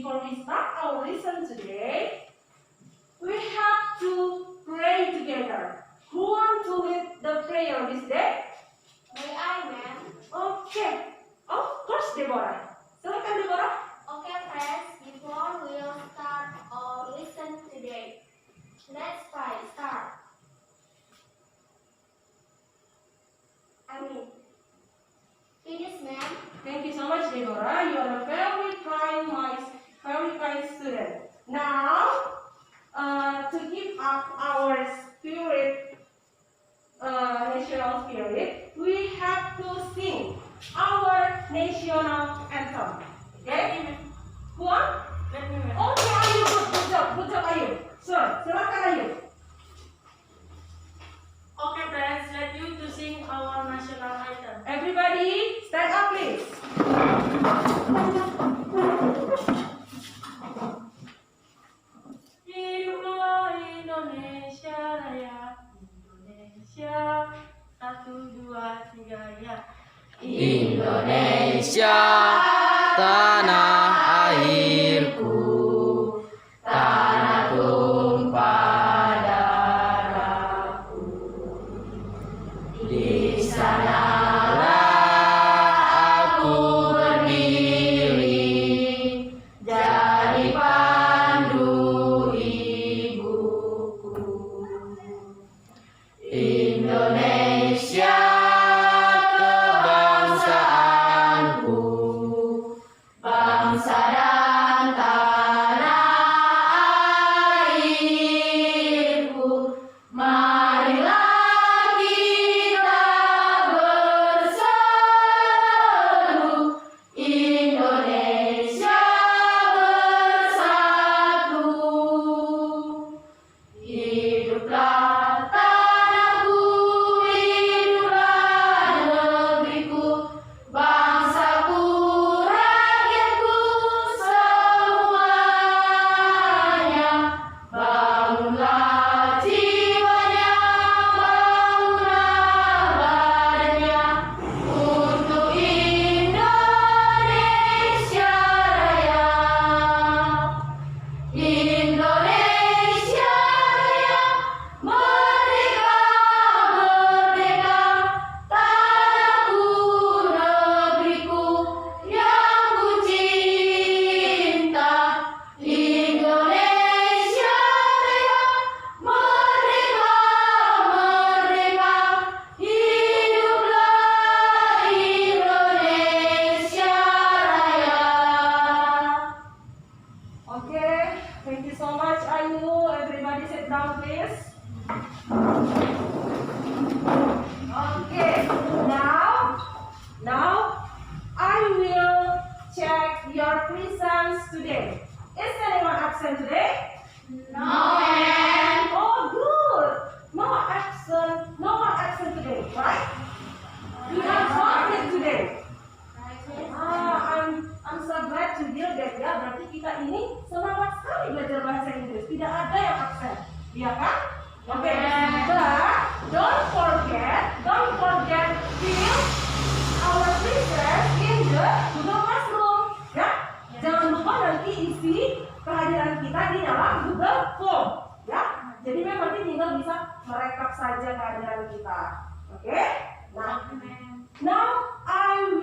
before we start our lesson today, we have to pray together. Who want to lead the prayer this day? May I, ma'am? Okay. Of course, Deborah. Silakan, Deborah. Okay, friends. Before we start our lesson today, let's pray. Start. Amin. Finish, ma'am. Thank you so much, Deborah. You are a very kind student. Now, to keep up our spirit, national spirit, we have to sing our national anthem. Okay? Who on? Let me, ma'am. Okay, Ayu, good job, Ayu. Sure, silakan Ayu. Okay, friends. Let you to sing our national anthem. Everybody, stand up, please. Hiduplah Indonesia Raya, Indonesia 1, 2, 3 ya. Indonesia, tanah airku, tanah tumpah darahku. Di sanalah aku berdiri, jadi pandu ibuku. Indonesia, kebangsaanku, bangsa dan tanah airku. Marilah kita berseru, Indonesia bersatu. Hiduplah tanahku, hiduplah negeriku, bangsaku, rakyatku semuanya. Bangunlah jiwanya, bangunlah badannya, untuk Indonesia Raya. Indonesia Raya, merdeka, merdeka, tanahku, negeriku yang ku cinta. Indonesia Raya, merdeka, merdeka, hiduplah Indonesia Raya. Okay, thank you so much, Ayu. Everybody sit down, please. Okay, now I will check your presence today. Is anyone absent today? No, ma'am. Oh, good. No one absent today, right? We have one today. I'm so glad to hear that ya. Berarti kita ini semangat sekali belajar bahasa Inggris. Tidak ada yang absen, ya kan? Oke. But don't forget fill our presence in the Google Classroom. Ya, jangan lupa nanti isi kehadiran kita di dalam Google Form. Ya, jadi memang nanti tinggal bisa merekap saja kehadiran kita. Oke? Now I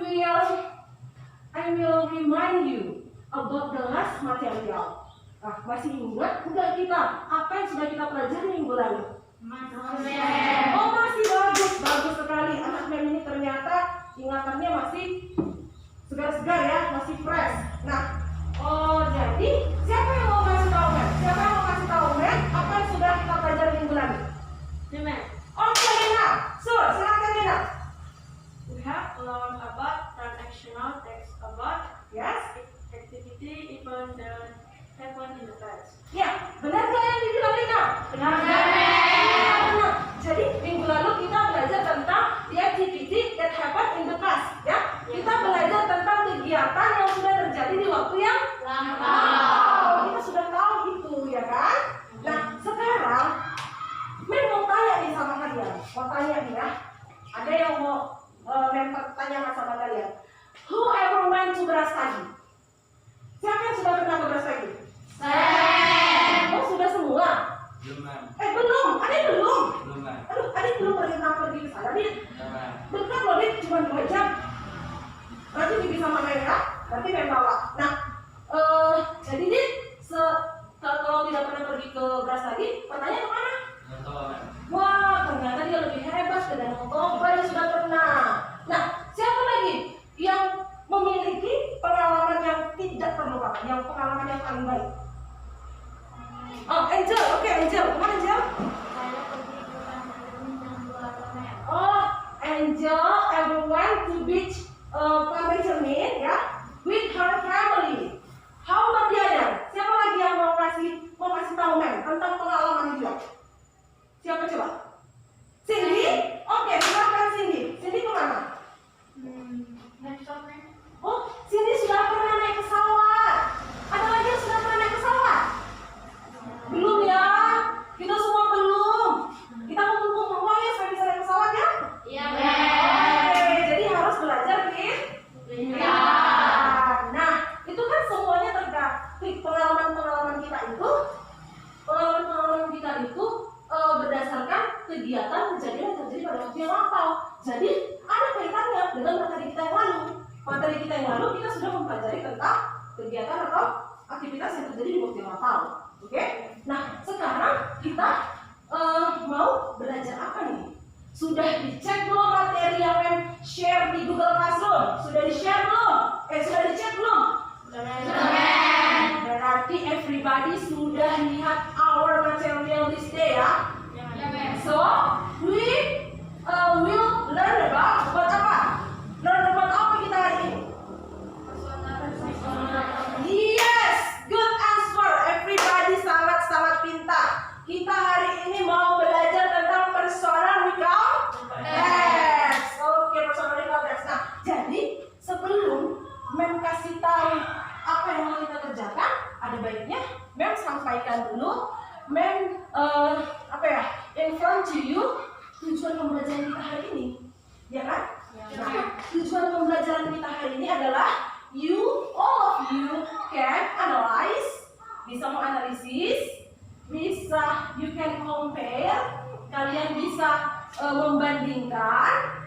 will remind you about the last material. Nah, masih ingat enggak kita apa yang sudah kita pelajari minggu lalu? Oh, masih bagus sekali. Anak mem ini ternyata ingatannya masih segar-segar ya, masih fresh. Nah, jadi siapa yang mau kasih tahu mem? Siapa yang mau kasih tahu mem apa yang sudah kita pelajari minggu lalu? Oke, Lena. Silakan Lena. We have learned about transactional text about Yes. activity event that happened in the past. Ya, benar nggak yang dibilang Lina? Benar. Benar. Jadi minggu lalu kita belajar tentang the activity that happened in the past. Ya, kita belajar tentang kegiatan yang sudah terjadi di waktu yang lampau. Kita sudah tahu itu, ya kan? Nah, sekarang Mem mau tanya nih sama kalian. Mau tanya nih ya. Ada yang mau Mem tanya sama kalian. Who ever went to Beras tadi? Siapa yang sudah pernah ke Beras yang pengalaman yang paling baik? Oh, Angel, oke Angel, kemana Angel? Saya pergi ke pantai dengan 2 teman. Oh, Angel ever went to beach Pantai Cermin ya with her family. How about the other? Siapa lagi yang mau kasih tahu men tentang pengalaman dia? Siapa coba? Cindy? Oke, silakan Cindy. Cindy kemana? Oh, Cindy sudah pernah naik pesawat. Ada lagi yang sudah pernah naik pesawat? Belum ya? Kita semua belum. Kita kumpul-kumpul uang ya supaya bisa naik pesawat ya? Iya, Oke, jadi harus belajar Vin. Iya. Nah, itu kan semuanya terkait pengalaman-pengalaman kita itu. Pengalaman-pengalaman kita itu berdasarkan kegiatan kejadian yang terjadi pada waktu yang lampau. Jadi ada kaitannya dengan materi kita yang lalu. Materi kita yang lalu kita sudah mempelajari tentang kegiatan atau aktivitas yang terjadi di waktu yang lampau. Oke? Nah, sekarang kita mau belajar apa nih? Sudah dicek belum materi yang share di Google Classroom? Sudah di-share belum? Sudah dicek belum? Berarti everybody sudah lihat our material this day ya? So, we will learn about apa? Learn about apa kita hari ini? Yes, good answer. Everybody sangat-sangat pintar. Kita hari ini mau belajar tentang personal recall text. Oke, personal recall text. Nah, jadi sebelum Mem kasih tahu apa yang mau kita kerjakan, ada baiknya Mem sampaikan dulu. Mem inform to you tujuan pembelajaran kita hari ini, ya kan? Nah, tujuan pembelajaran kita hari ini adalah all of you can analyze, bisa menganalisis, you can compare, kalian bisa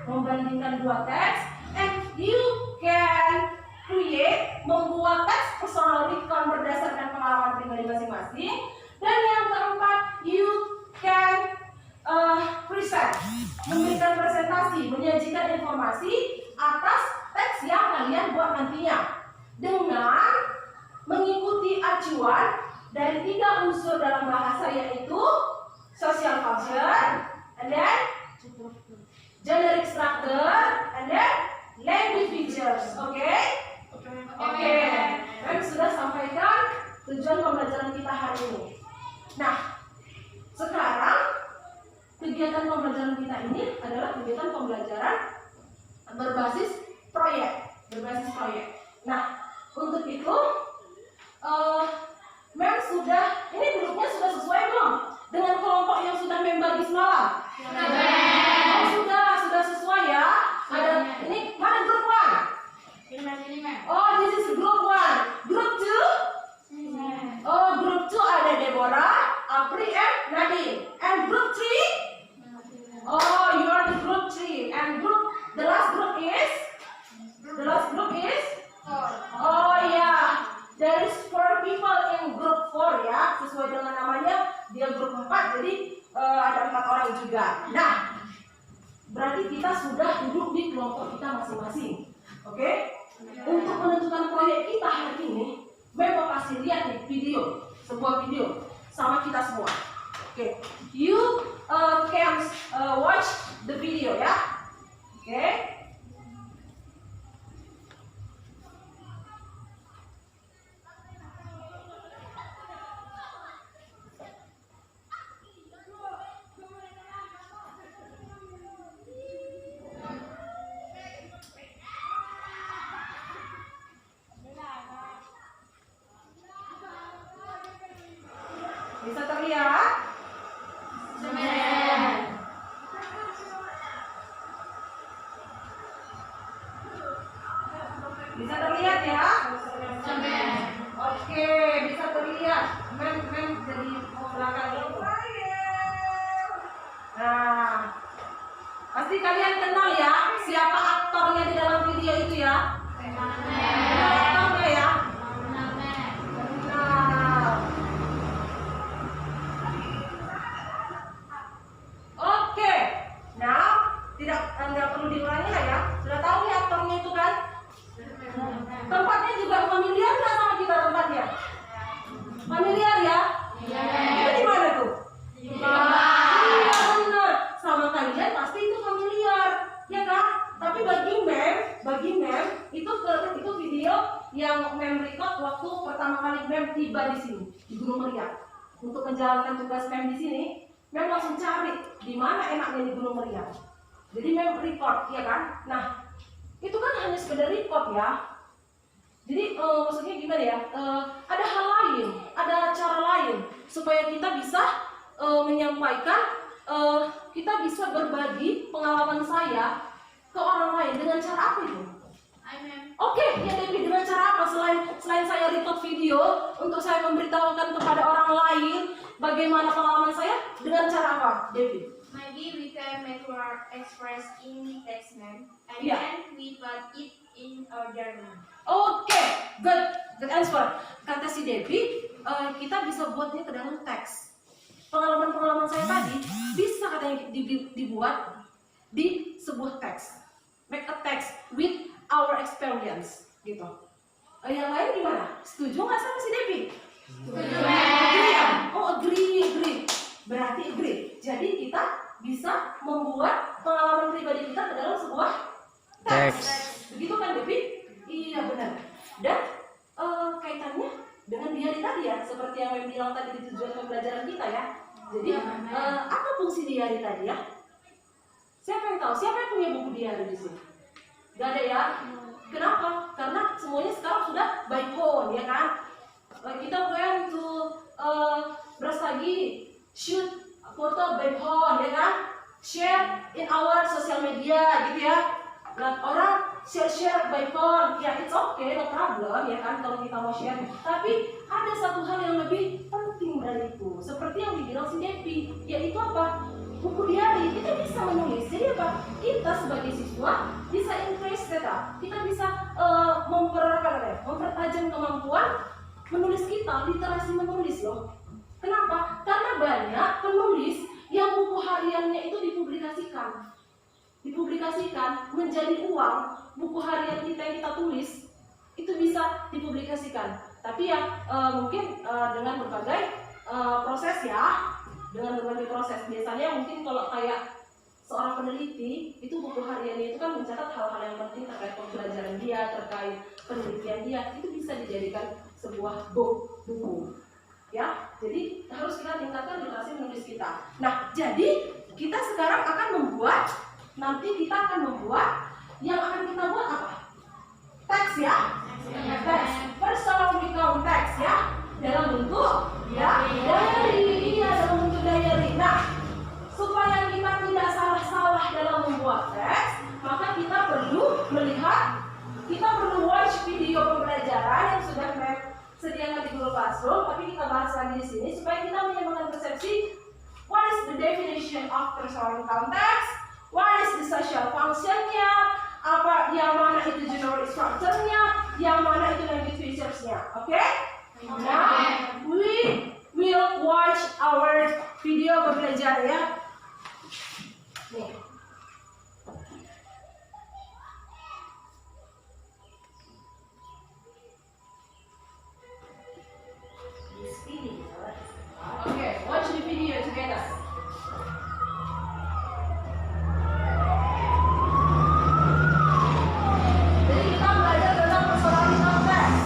membandingkan dua teks, and you can create, membuat teks personal recall berdasarkan pengalaman pribadi masing-masing. Dan yang keempat, you can present, memberikan presentasi, menyajikan informasi atas teks yang kalian buat nantinya dengan mengikuti acuan dari 3 unsur dalam bahasa, yaitu social function, and then generic structure, and then language features. Oke? Kami sudah sampaikan tujuan pembelajaran kita hari ini. Nah, sekarang kegiatan pembelajaran kita ini adalah kegiatan pembelajaran berbasis proyek. Nah, untuk itu Mem sudah, ini grupnya sudah sesuai belum dengan kelompok yang sudah Mem bagi semalam? Sudah sesuai ya. Ada ini mana grup 1? Oh, this is group 1. Group 2? Oh, group 2 ada Deborah, Apri, and Nadine. And group 3? Oh, you are the group 3. And the last group is? Oh yeah, there is 4 people in group 4 ya, sesuai dengan namanya dia grup 4, jadi ada 4 orang juga. Nah, berarti kita sudah duduk di kelompok kita masing-masing. Oke? Untuk menentukan proyek kita hari ini, Mem mau kasih lihat nih sebuah video sama kita semua. Oke, you can watch the video ya. Oke? Bisa terlihat? Bisa terlihat ya? Oke, bisa terlihat. Mem jadi belakang itu. Nah, pasti kalian kenal ya siapa aktornya di dalam video itu ya? Kenal aktornya ya? Oke, nah tidak perlu diulangi lah ya. Sudah tahu ya aktornya itu kan? Tempatnya juga familiar nggak sama kita tempatnya? Mem record waktu pertama kali Mem tiba di sini di Gunung Meriah. Untuk menjalankan tugas Mem di sini, Mem langsung cari di mana enaknya di Gunung Meriah. Jadi Mem record, ya kan? Nah, itu kan hanya sekedar record ya. Jadi maksudnya gimana ya? Ada hal lain, ada cara lain supaya kita bisa menyampaikan, kita bisa berbagi pengalaman saya ke orang lain dengan cara apa itu? Oke, ya Devi, dengan cara apa selain saya record video untuk saya memberitahukan kepada orang lain bagaimana pengalaman saya, dengan cara apa, Devi? Maybe we can make our express in text, ma'am, and Yeah. then we put it in our journal. Oke, good answer. Kata si Devi, kita bisa buatnya ke dalam teks. Pengalaman-pengalaman saya tadi bisa katanya dibuat di sebuah teks. Make a text with our experience, gitu. Yang lain gimana? Setuju nggak sama si Devi? Setuju. Agree ya? Oh, agree. Berarti agree. Jadi kita bisa membuat pengalaman pribadi kita ke dalam sebuah teks. Begitu kan, Devi? Iya, benar. Dan kaitannya dengan diary tadi ya, seperti yang Mem bilang tadi di tujuan pembelajaran kita ya. Jadi apa fungsi diary tadi ya? Siapa yang tahu? Siapa yang punya buku diary di sini? Gak ada ya? Kenapa? Karena semuanya sekarang sudah by phone, ya kan? Kita went to lagi shoot foto by phone, ya kan? Share in our social media, gitu ya. Dan orang share by phone, ya it's okay, no problem, ya kan? Kalau kita mau share. Tapi ada satu hal yang lebih penting dari itu, seperti yang dibilang si Devi, yaitu apa? Buku diary. Kita bisa menulis. Jadi apa? Kita sebagai siswa bisa increase data. Kita bisa mempertajam kemampuan menulis kita, literasi menulis loh. Kenapa? Karena banyak penulis yang buku hariannya itu dipublikasikan menjadi uang. Buku harian kita yang kita tulis itu bisa dipublikasikan. Tapi ya mungkin dengan berbagai proses ya. Dengan berbagai proses, biasanya mungkin kalau kayak seorang peneliti itu buku hariannya itu kan mencatat hal-hal yang penting terkait pembelajaran dia, terkait penelitian dia, itu bisa dijadikan sebuah buku ya. Jadi harus kita tingkatkan literasi menulis kita. Nah, jadi kita sekarang akan membuat, nanti kita akan membuat, yang akan kita buat apa? Teks ya. Teks, personal recount teks ya, dalam bentuk ya diary, dalam bentuk diary. Nah, supaya kita tidak salah-salah dalam membuat teks, maka kita perlu melihat, kita perlu watch video pembelajaran yang sudah sediakan di Google Classroom. Tapi kita bahas lagi di sini supaya kita menyamakan persepsi. What is the definition of personal recount text? What is the social function-nya? Apa yang mana itu general structure-nya? Yang mana itu language features-nya? Oke? Nah, we will watch our video pembelajaran ya. Nih. Okay, watch the video together. Jadi kita belajar tentang personal recount text.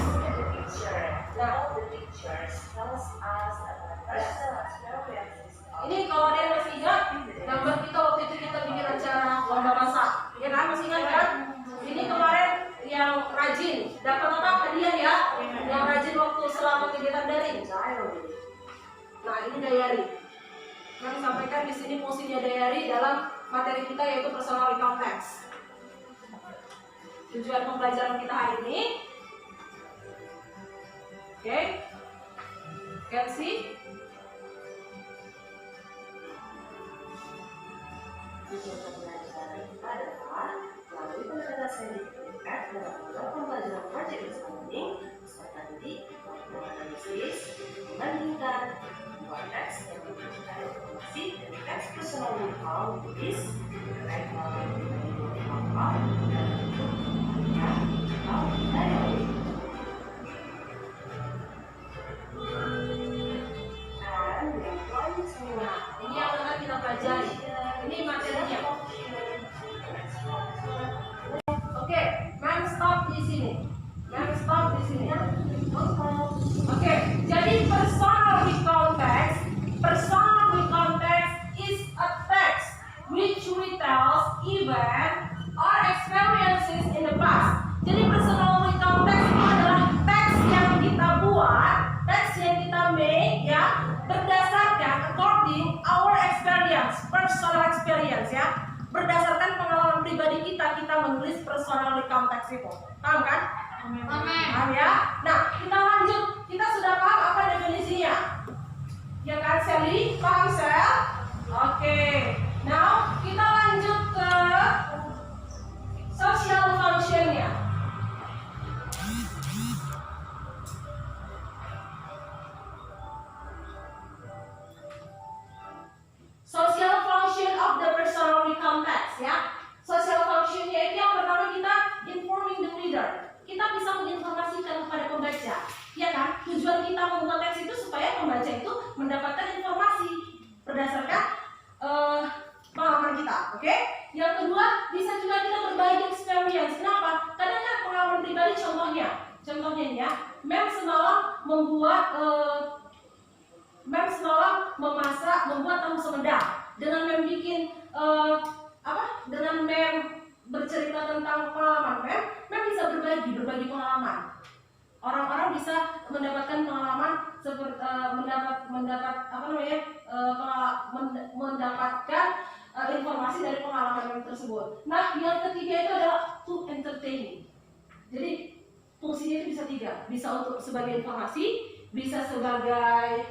Ini kalau ada yang masih ingat gambar kita waktu itu kita bikin acara lomba masak, ya kan? Masih ingat kan? Ini kemarin yang rajin dapat apa? Hadiah ya? Yang rajin waktu selama kegiatan daring. Nah, ini diary. Yang disampaikan di sini fungsinya diary dalam materi kita yaitu personal recount text. Tujuan pembelajaran kita hari ini, oke, can see? Tujuan pembelajaran kita adalah melalui penjelasan diperlukan dalam program pembelajaran project listening peserta didik melakukan analisis, membandingkan dua teks yang memberikan informasi dan teks personal recount tulis terkait melalui apa dan bentuk yang atau diary. Nah, ini yang akan kita pelajari. Ini materinya. Oke, Mem stop di sini. Mem stop di sini. people. Paham kan? Amin. Paham ya? Nah, kita lanjut. Kita sudah paham apa definisinya? Ya kan, Sally? Paham, Sel? Oke. Now, kita lanjut ke social function-nya. Social function of the personality complex, ya. Social function-nya itu yang pertama kita informing the reader. Kita bisa menginformasikan kepada pembaca, ya kan? Tujuan kita membuat teks itu supaya pembaca itu mendapatkan informasi berdasarkan pengalaman kita, oke? Yang kedua, bisa juga kita berbagi experience. Kenapa? Karena kan pengalaman pribadi contohnya ini ya, Mem semalam membuat tahu sumedang. Dengan Mem bikin dengan Mem bercerita tentang pengalaman Mem bisa berbagi pengalaman. Orang-orang bisa mendapatkan pengalaman seperti mendapatkan informasi dari pengalaman Mem tersebut. Nah, yang ketiga itu adalah to entertain. Jadi fungsinya itu bisa tiga, bisa untuk sebagai informasi, bisa sebagai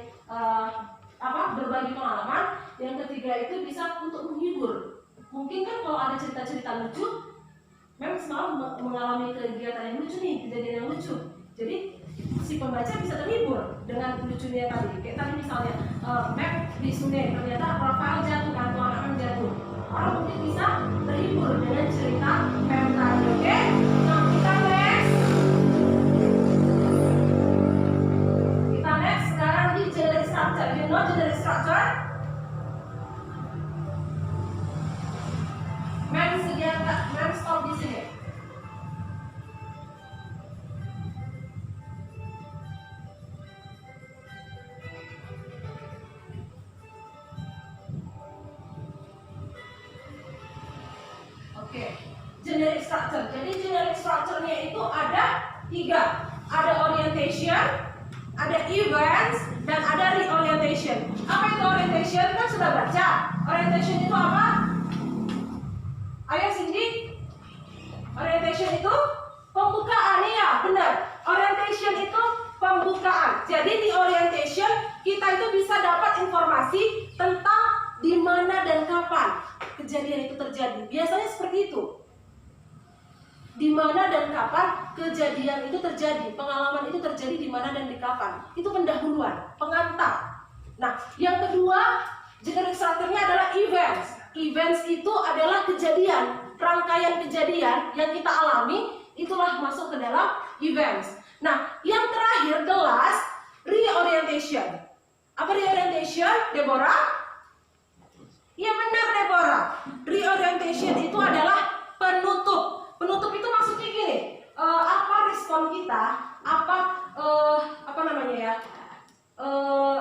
berbagi pengalaman. Yang ketiga itu bisa untuk menghibur. Mungkin kan kalau ada cerita-cerita lucu, Mem semalam mengalami kegiatan yang lucu nih, kejadian yang lucu. Jadi si pembaca bisa terhibur dengan lucunya tadi. Kayak tadi misalnya, Mem di Sunda ternyata Rafael jatuh, atau anak jatuh. Orang mungkin bisa terhibur dengan cerita Mem tadi. Oke? Nah, kita next. Sekarang di generic structure. You know generic structure? Mem stop di sini. Oke, generic structure. Jadi generic structure-nya itu ada tiga. Ada orientation, ada events, dan ada reorientation. Apa itu orientation? Kan sudah baca. Orientation itu apa? Ayo Cindy. Orientation itu pembukaan, ya benar. Orientation itu pembukaan. Jadi di orientation kita itu bisa dapat informasi tentang di mana dan kapan kejadian itu terjadi. Biasanya seperti itu. Di mana dan kapan kejadian itu terjadi, pengalaman itu terjadi di mana dan di kapan. Itu pendahuluan, pengantar. Nah, yang kedua, generic structure-nya adalah events. Events itu adalah kejadian, rangkaian kejadian yang kita alami, itulah masuk ke dalam events. Nah, yang terakhir, the last, reorientation. Apa reorientation, Deborah? Iya benar, Deborah. Reorientation itu adalah penutup. Penutup itu maksudnya gini, apa respon kita,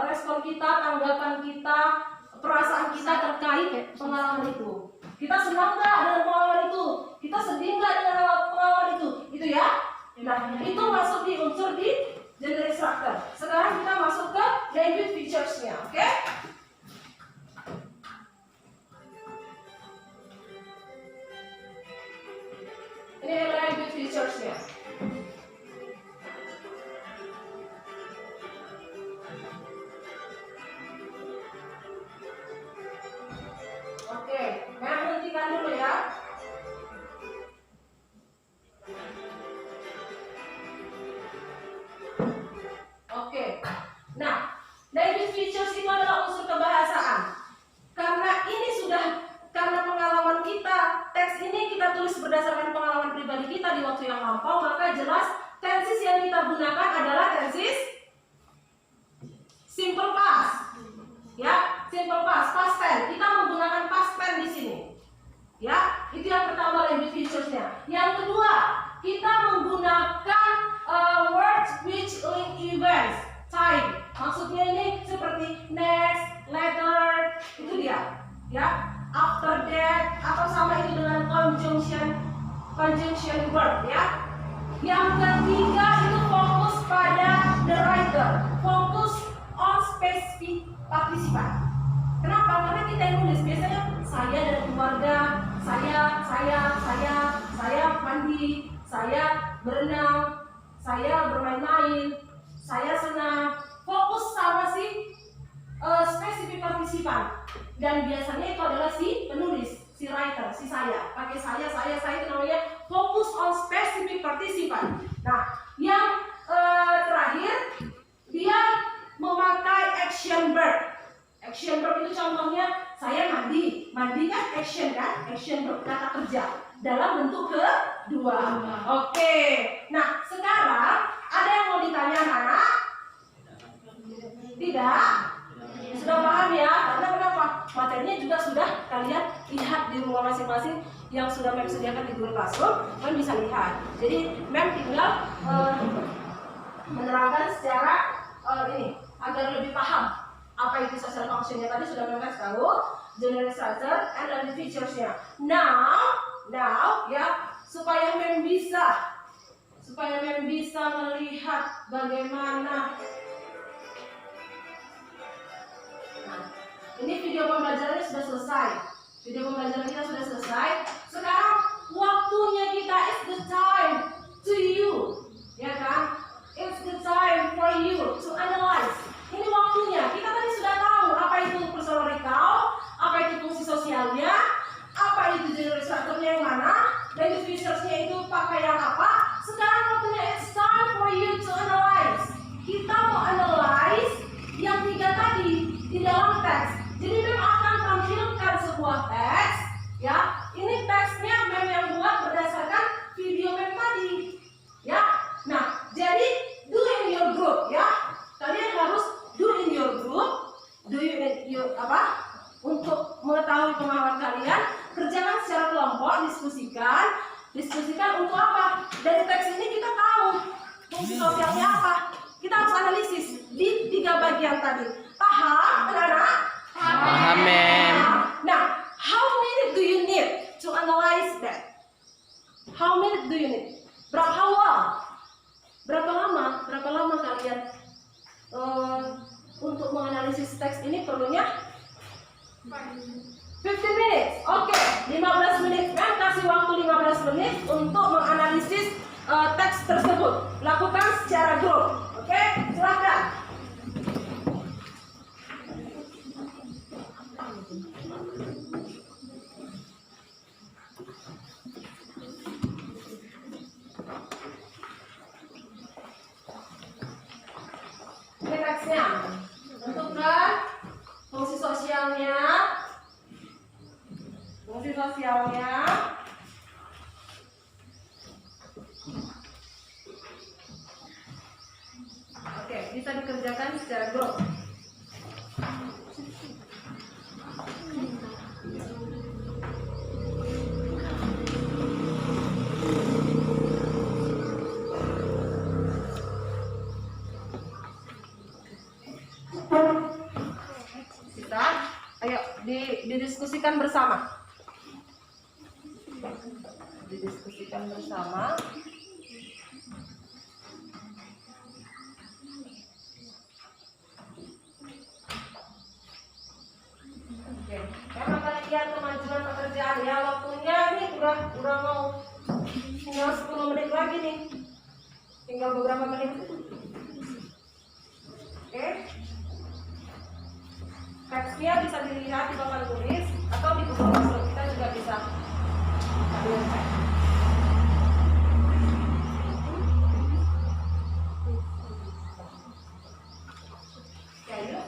respon kita, tanggapan kita, perasaan kita terkait pengalaman itu. Kita senang nggak dengan pengalaman itu? Kita sedih nggak dengan pengalaman itu? Itu ya. Nah, itu masuk di unsur di generic structure. Sekarang kita masuk ke language features-nya, oke? Ini adalah language features-nya. Oke, hentikan dulu ya. Oke, nah, language features itu adalah unsur kebahasaan. Karena pengalaman kita, teks ini kita tulis berdasarkan pengalaman pribadi kita di waktu yang lampau, maka jelas tenses yang kita gunakan adalah tenses simple past. Ya, simple past, past tense. Kita menggunakan past tense di sini. Ya, itu yang pertama language features-nya. Yang kedua, kita menggunakan words which link events, time. Maksudnya ini seperti next, later, itu dia. Ya, after that, atau sama itu dengan conjunction word, ya. Yang ketiga itu fokus pada the writer, fokus on specific participan. Kenapa? Karena kita yang nulis biasanya saya dan keluarga, saya mandi, saya main-main, saya senang, fokus sama si spesifik partisipan. Dan biasanya itu adalah si penulis, si writer, si saya. Pakai saya itu namanya fokus on specific participant. Nah, yang terakhir dia memakai action verb. Action verb itu contohnya saya mandi kan action verb, kata kerja dalam bentuk kedua. Oke. Nah, sekarang ada yang mau ditanya anak? Tidak? Sudah paham ya? Karena kenapa? Materinya juga sudah kalian lihat di rumah masing-masing yang sudah Mem sediakan di Google Classroom, Mem bisa lihat. Jadi Mem tinggal menerangkan secara ini agar lebih paham apa itu social functionnya. Tadi sudah Mem kasih tahu general structure and then the features-nya. Now ya, supaya Mem bisa melihat bagaimana. Nah, ini video pembelajarannya sudah selesai. Video pembelajaran kita sudah selesai. Sekarang waktunya kita, it's the time to you, ya kan? It's the time for you to analyze. Ini waktunya. Kita tadi sudah tahu apa itu personal recall, apa itu fungsi sosialnya, apa itu general structure-nya yang mana, dan features-nya itu pakai yang apa. Sekarang waktunya, it's time for you to analyze. Kita mau analyze yang 3 tadi di dalam teks. Jadi Mem akan tampilkan sebuah teks, ya. Ini teksnya Mem yang buat berdasarkan video Mem tadi, ya. Nah, jadi do in your group, ya. Kalian harus do in your group, untuk mengetahui pemahaman kalian. Kerjakan secara kelompok, diskusikan untuk apa? Dari teks ini kita tahu fungsi sosialnya apa. Kita harus analisis di 3 bagian tadi. Paham, anak-anak? Paham, Mem. Nah, how many do you need to analyze that? How many do you need? Berapa lama kalian untuk menganalisis teks ini perlunya? 15 minutes. Oke, 15 menit. Kan kasih waktu 15 menit untuk menganalisis teks tersebut. Lakukan secara grup. Oke, silakan. Ini teksnya. Tentukan fungsi sosialnya. Oke, bisa dikerjakan secara grup. Ayo didiskusikan bersama. Oke, karena kalian kemajuan pekerjaan ya, waktunya ini udah mau tinggal 10 menit lagi nih. Tinggal beberapa menit. Oke. Teksnya bisa dilihat di papan tulis atau di Google Classroom. Kita juga bisa ambil teks. Oke, yuk.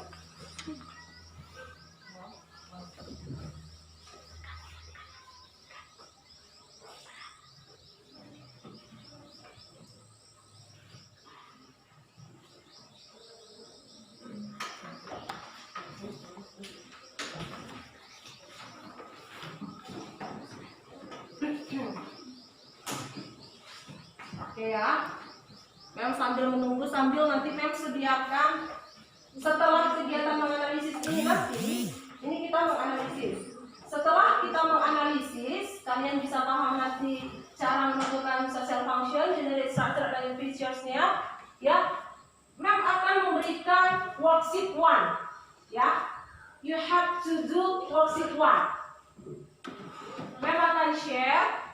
Oke ya, Mem sambil menunggu, sambil nanti Mem sediakan setelah kegiatan menganalisis ini nanti, ini kita menganalisis. Setelah kita menganalisis, kalian bisa paham nanti cara menentukan social function, generate structure dan features-nya. Ya, Mem akan memberikan worksheet 1. Ya, you have to do worksheet 1. Mem akan share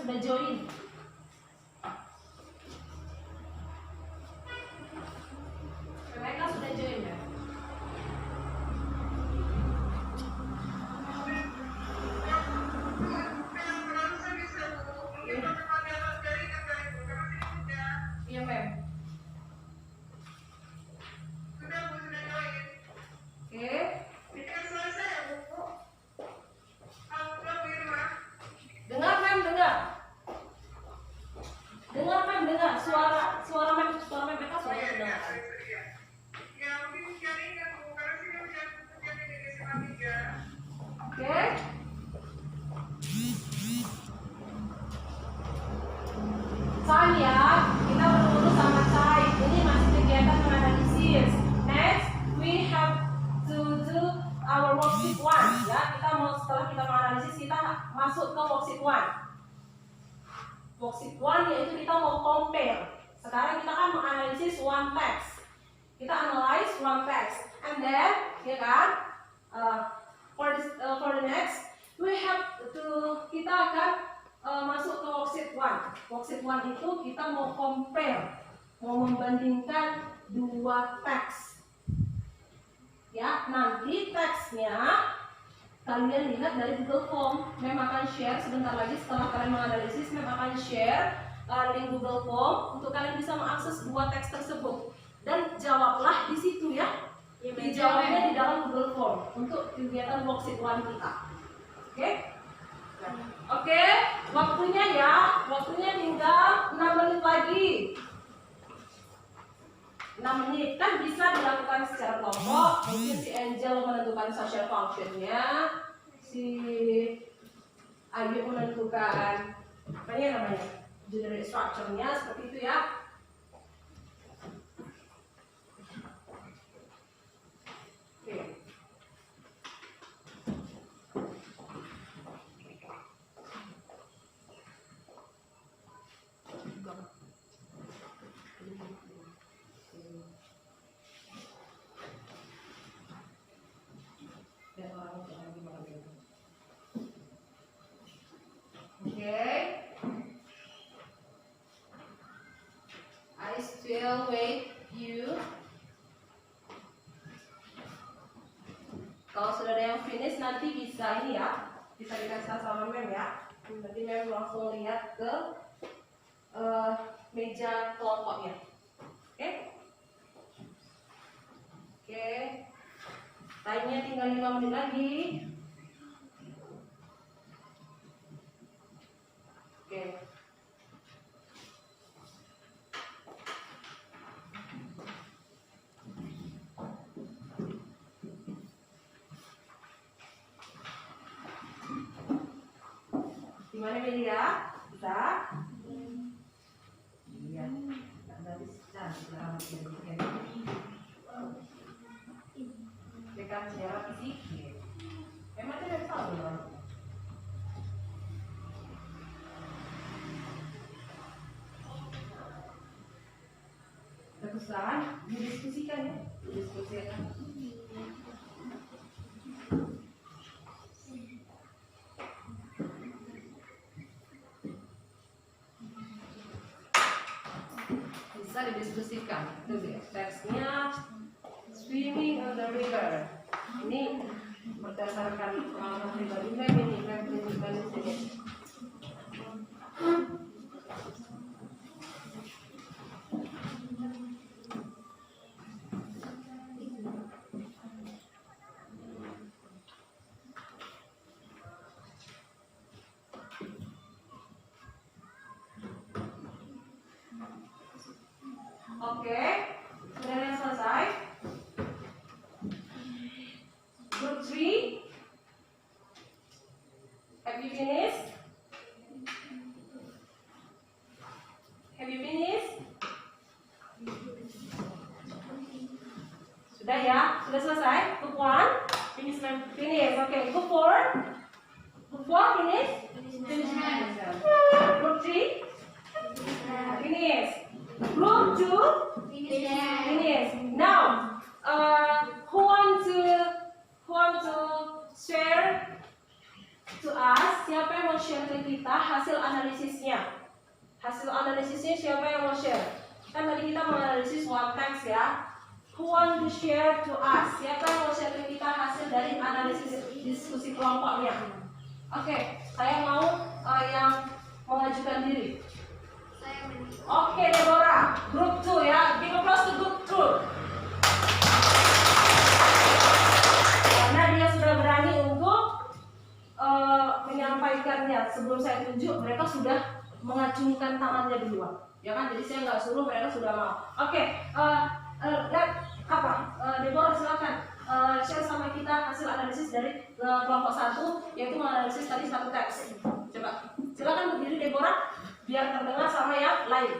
sudah join? Rebecca sudah join ya? Iya, Mem. Oke. Dengar, Mem, dengar. Dengar, Mem, dengar. Suara Mem Rebecca sudah dengar. Oke. Sai ya, kita bertemu sama Sai. Ini masih kegiatan menganalisis. Next, we have to do our worksheet 1. Ya, setelah kita menganalisis, kita masuk ke worksheet 1. Worksheet 1 yaitu kita mau compare. Sekarang kita kan menganalisis one text. Kita analyze one text, and then, ya kan, for the next, we have to kita akan masuk ke worksheet 1. Worksheet 1 itu kita mau compare, mau membandingkan dua teks. Ya, nanti teksnya kalian lihat dari Google Form. Mem akan share sebentar lagi setelah kalian menganalisis. Mem akan share link Google Form untuk kalian bisa mengakses dua teks tersebut. Dan jawablah di situ ya. Dijawabnya di dalam Google Form untuk kegiatan worksheet 1 kita. Oke? Oke, waktunya ya. Waktunya tinggal 6 menit lagi. 6 menit kan bisa dilakukan secara kelompok. Mungkin si Angel menentukan social function-nya, si Ayu menentukan namanya generic structure-nya, seperti itu ya. Oke. Okay. I still wait you. Kalau sudah ada yang finish nanti bisa ini ya, bisa dikasih tahu sama Mem ya. Nanti Mem langsung lihat ke meja kelompoknya. Oke? Oke. Time-nya tinggal 5 menit lagi. Oke. Gimana media? Bisa? Iya. Nggak bisa. Dekat sejarah fisik. Emang tidak tahu ya? Kesusahan didiskusikan ya, didiskusikan. Bisa didiskusikan. Itu dia teksnya swimming on the river. Ini berdasarkan pengalaman pribadi Mem ini, Mem tunjukkan di sini. Oke, sudah yang selesai. Group 3, have you finished? Have you finished? Sudah ya, sudah selesai. Group 1, finish, Mem. Finish, oke. Group 4, group 4 finish. Finish, Mem. Group 3, finish. Group 2, adalah hasil analisisnya. Hasil analisisnya siapa yang mau share? Kan tadi kita menganalisis one text ya. Who want to share to us? Siapa yang mau share ke kita hasil dari analisis diskusi kelompoknya? Oke, saya mau yang mengajukan diri. Saya menit. Oke, Deborah, group 2 ya. Give applause to group 2. Karena dia sudah berani untuk menyampaikannya. Sebelum saya tunjuk, mereka sudah mengacungkan tangannya duluan. Ya kan, jadi saya nggak suruh, mereka sudah mau. Oke, Deborah silakan share sama kita hasil analisis dari kelompok 1, yaitu menganalisis tadi satu teks. Coba, silakan berdiri Deborah, biar terdengar sama yang lain.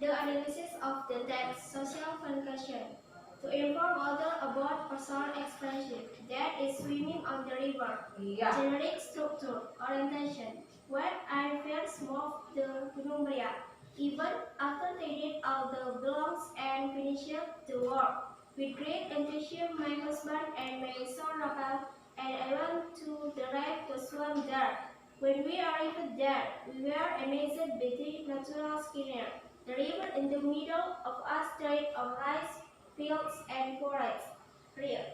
The analysis of the text social function to inform other about personal expression that is swimming on the river. Iya. Generic structure, orientation. When I first moved to Penumbra, even after taking all the belongs and finishing the work, with great enthusiasm my husband and my son Rafael and I went to the lake to swim there. When we arrived there, we were amazed by the natural scenery. The river in the middle of a stretch of rice fields and forests.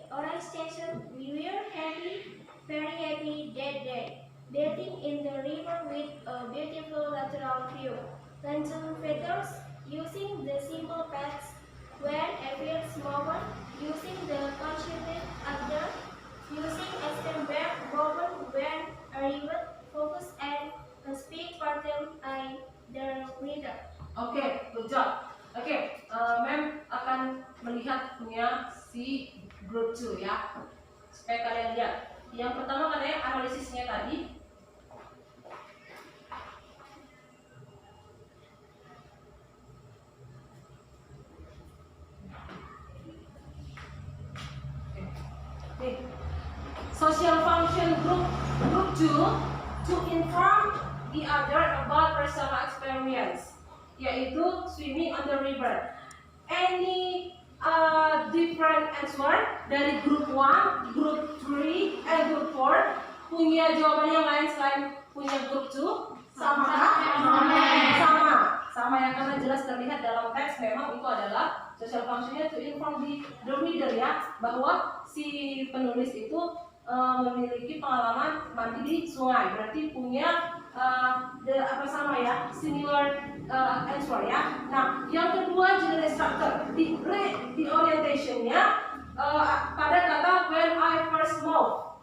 Orange station, we were happy, very happy that day. Bathing in the river with a beautiful natural view. Lanjung feathers, using the simple paths. When a field moment, using the concentrated other, using a back moment when a river focus and a speak pattern I the reader. Oke, good job. Oke, Mem akan melihat punya si group 2 ya, supaya kalian lihat. Yang pertama katanya analisisnya tadi. Nih, social function group 2 to inform the other about personal experience, yaitu swimming on the river. Any different answer dari group 1, group 3, and group 4 punya jawaban yang lain selain punya group 2? Sama kah? Sama yang karena jelas terlihat dalam teks memang itu adalah social functionnya to inform the reader ya, bahwa si penulis itu memiliki pengalaman mandi di sungai, berarti punya sama ya, similar answer ya. Nah, yang kedua general structure, di orientationnya pada kata when I first moved.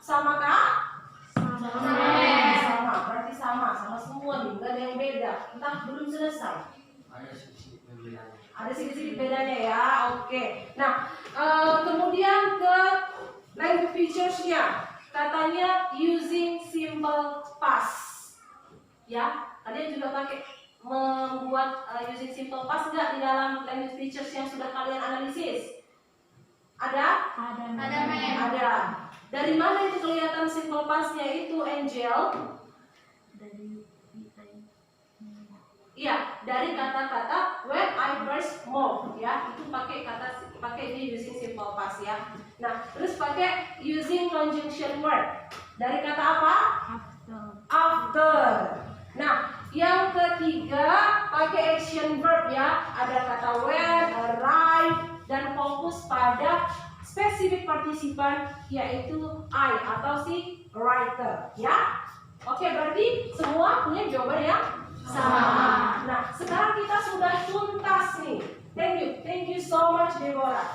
Sama kah? Sama, berarti sama semua nih, nggak ada yang beda. Entah belum selesai. Ada sedikit bedanya ya, oke. Nah, kemudian ke language features-nya, katanya using simple past. Ya, kalian juga pakai membuat using simple past nggak di dalam language features yang sudah kalian analisis? Ada? Ada. Dari mana itu kelihatan simple past-nya itu, Angel? Iya, dari kata-kata when I first moved ya, itu pakai di using simple past ya. Nah, terus pakai using conjunction word. Dari kata apa? After. Nah, yang ketiga pakai action verb ya. Ada kata when, arrive, dan fokus pada spesifik partisipan yaitu I atau si writer ya. Oke, berarti semua punya jawaban yang sama. Nah, sekarang kita sudah tuntas nih. Thank you so much Deborah.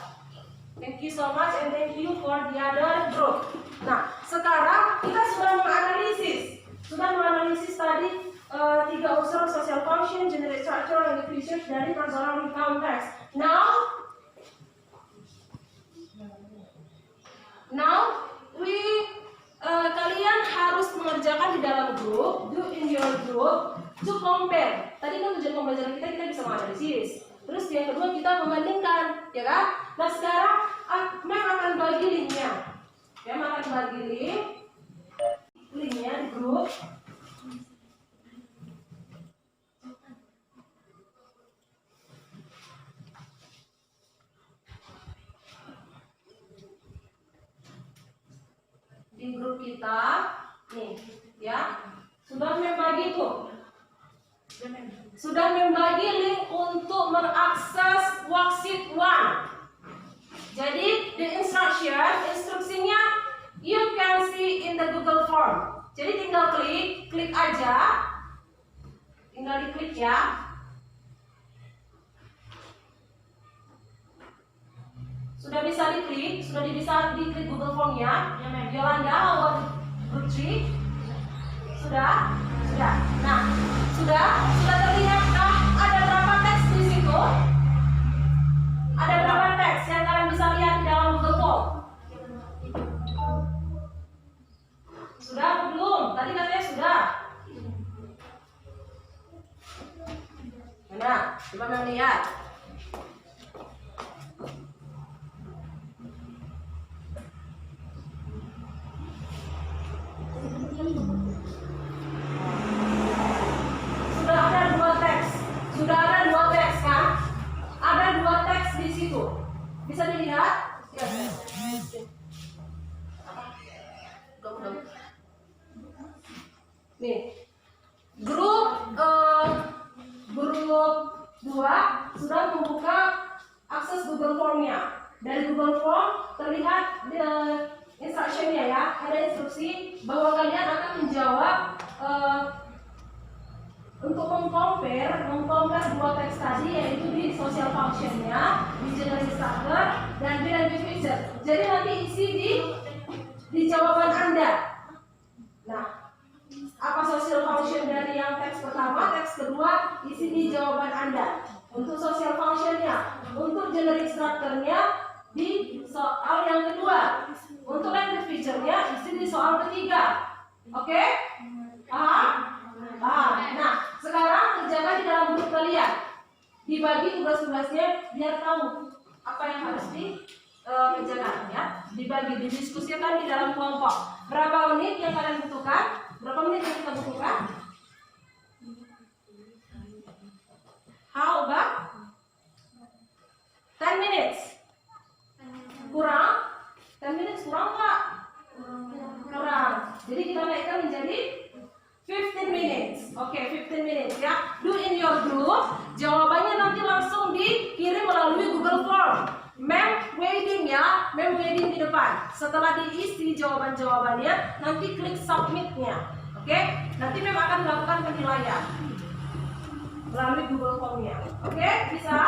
Thank you so much and thank you for the other group. Nah, sekarang kita sudah menganalisis tadi 3 unsur social function, general structure, and features dari personal recount text. Now kalian harus mengerjakan di dalam grup, do in your group to compare. Tadi kan tujuan pembelajaran kita bisa menganalisis. Terus yang kedua kita membandingkan, ya kan? Nah sekarang Mem akan bagi linknya. Mem akan bagi linknya di grup. in grup kita, nih, ya, sudah membagi tuh, sudah membagi link untuk mengakses worksheet 1. Jadi the instruksinya you can see in the Google Form. Jadi tinggal klik aja, tinggal diklik ya. Sudah bisa diklik Google Form-nya. Yolanda, awal group 3. Sudah. Nah, sudah terlihatkah ada berapa teks di situ? Ada berapa teks yang kalian bisa lihat di dalam Google Form? Sudah atau belum? Tadi katanya sudah. Mana? Coba melihat. Sudah ada dua teks kan? Ada 2 teks di situ. Bisa dilihat? Ya. Nih. Grup 2 sudah membuka akses Google Form-nya. Dari Google Form terlihat instruction-nya ya. Ada instruksi bahwa kalian akan menjawab untuk mengcompare 2 teks tadi, yaitu di social function-nya, di general structure, dan di language feature. Jadi nanti isi di jawaban Anda. Nah, apa social function dari yang teks pertama, teks kedua, isi di jawaban Anda. Untuk social function-nya, untuk generic structure-nya di soal yang kedua. Untuk language feature-nya isi di soal ketiga. Oke? Paham? Nah, sekarang kerjakan di dalam grup kalian. Dibagi tugas-tugasnya biar tahu apa yang harus dikerjakan ya. Dibagi, didiskusikan di dalam kelompok. Berapa menit yang kalian butuhkan? Berapa menit yang kita butuhkan? How about 10 minutes? Kurang? 10 minutes kurang nggak? Kurang. Jadi kita naikkan menjadi 15 minutes. Oke, 15 minutes ya. Do in your group. Jawabannya nanti langsung dikirim melalui Google Form. Mem waiting di depan. Setelah diisi jawaban-jawabannya, nanti klik submit-nya. Oke? Nanti Mem akan melakukan penilaian melalui Google Form-nya. Oke? Bisa?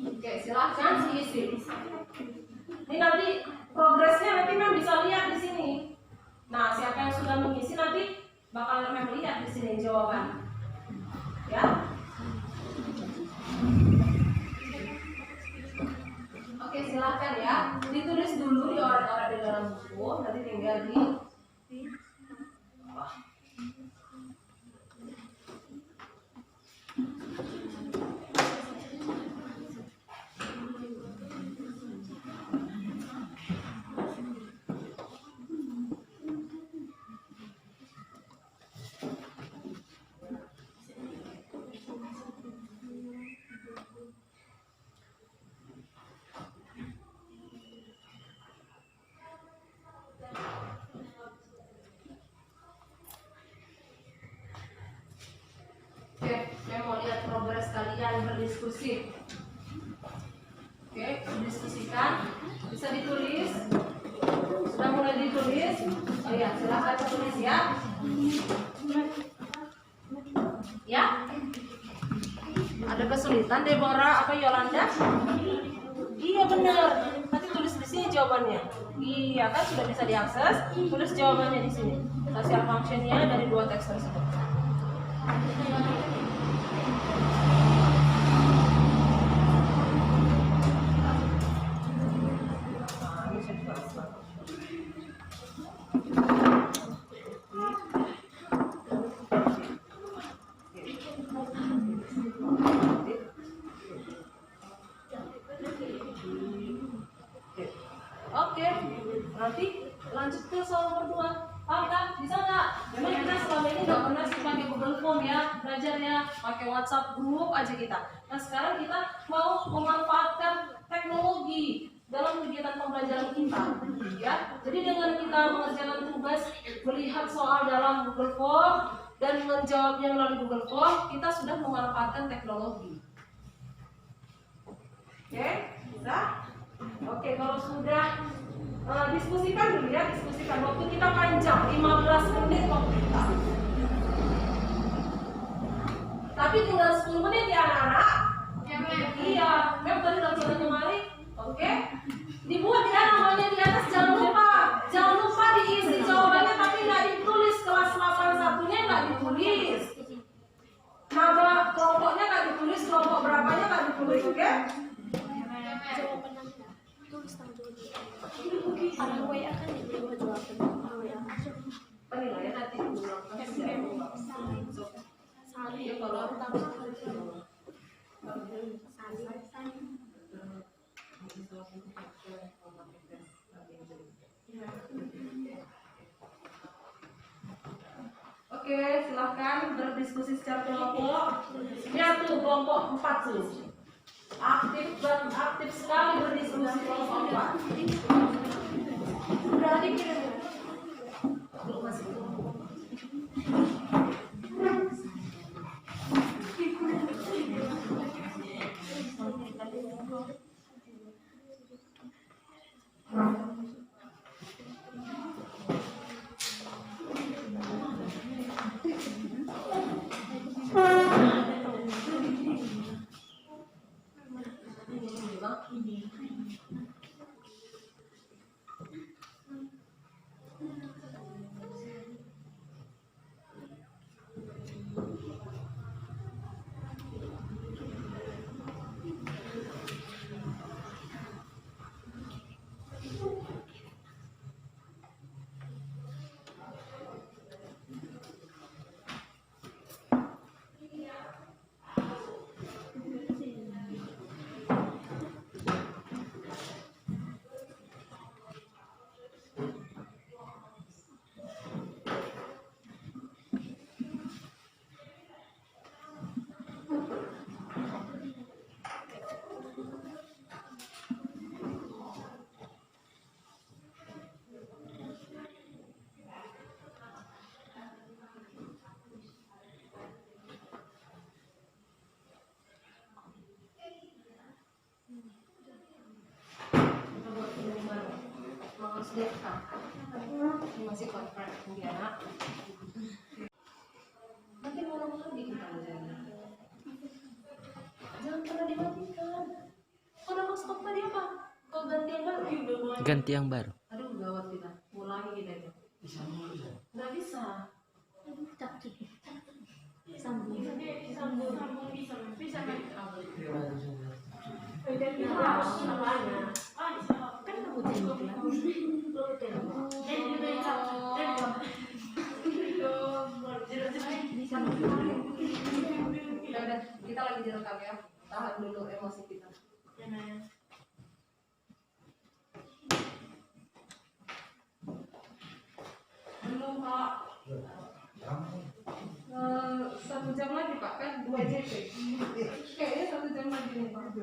Oke, silahkan diisi. Ini nanti progresnya nanti Mem bisa lihat di sini. Nah, siapa yang sudah mengisi nanti bakal Mem lihat di sini jawaban. Ya. Oke, silahkan ya. Ditulis dulu di orang-orang di dalam buku, nanti tinggal di progres kalian berdiskusi. Oke, berdiskusikan. Bisa ditulis. Sudah mulai ditulis. Oh ya, silahkan tulis ya. Ya. Ada kesulitan Deborah apa Yolanda? Iya benar. Nanti tulis di sini jawabannya. Iya kan sudah bisa diakses. Tulis jawabannya di sini. Social function-nya dari 2 teks tersebut. Oke, nanti lanjut ke soal nomor 2. Paham kan? Bisa nggak? Memang kita selama ini nggak pernah sih pakai Google Form ya, belajarnya pakai WhatsApp grup aja kita. Nah sekarang kita mau memanfaatkan teknologi dalam kegiatan Jadi dengan kita mengerjakan tugas, melihat soal dalam Google Form dan menjawabnya melalui Google Form, kita sudah memanfaatkan teknologi. Oke, bisa? Oke, kalau sudah diskusikan dulu ya, diskusikan. Waktu kita panjang, 15 menit waktu kita. Tapi tinggal 10 menit ya anak-anak. Iya, kan tadi udah kembali. Oke, dibuat ya namanya di atas. Jangan lupa diisi jawabannya, tapi nggak ditulis. Kelas 81-nya nggak ditulis. Nama kelompoknya nggak ditulis, kelompok berapanya nggak ditulis, oke? Penilaian nanti Oke, silahkan berdiskusi secara kelompok. Ya tuh kelompok 4 tuh. Aktif sekali berdiskusi kelompok 4. Udah dikirim ya? Belum masih. Ini masih conference anak. Nanti malam-malam bikin jangan pernah dimatikan. Kalau masuk tadi apa? Kau ganti yang baru? Ganti yang baru. Aduh gawat kita. Ulangi kita itu. Bisa mulai. Nggak bisa. Sambung bisa. Kan kamu udah, kita lagi direkam ya. Tahan dulu emosi kita. Belum Pak. 1 jam lagi Pak, kan 2 JP. Kayaknya 1 jam lagi nih Pak.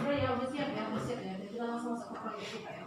Ya udah siap ya. Kita langsung masuk ke proyek kita ya.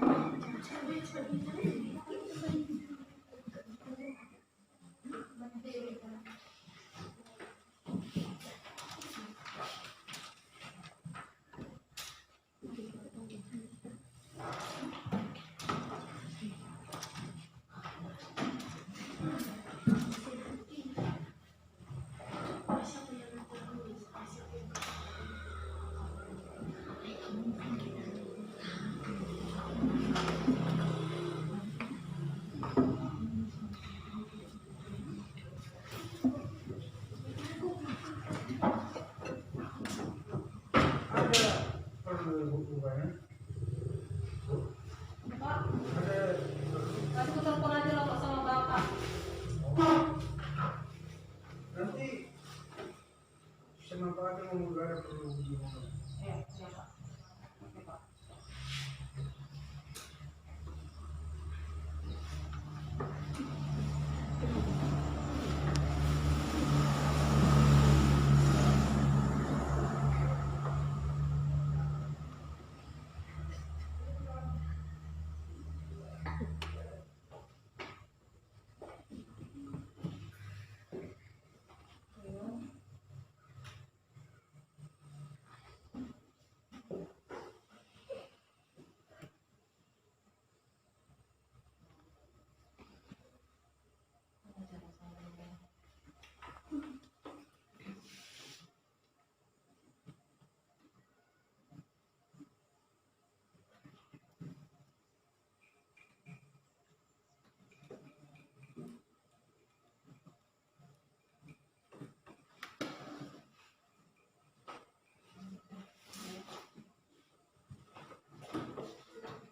Kasih telepon aja lah Pak sama Bapak. Nanti sama Pak akan memulai perlu hubungan. Ya Pak. Oke Pak.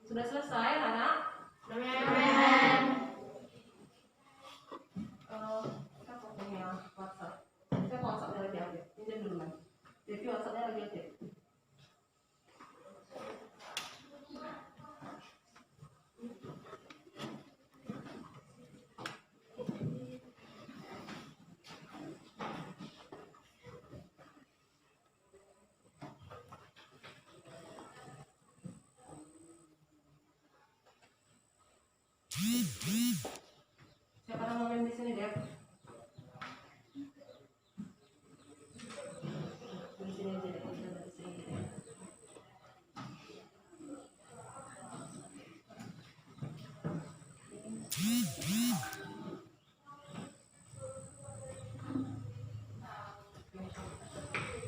Sudah selesai, anak? Kita fotonya WhatsApp. Kita WhatsAppnya lagi update. Ini dulu kan. Jadi WhatsAppnya lagi update. Siapa yang mau main di sini, Dep? Di sini aja, Dep. Kita di sini, Dep.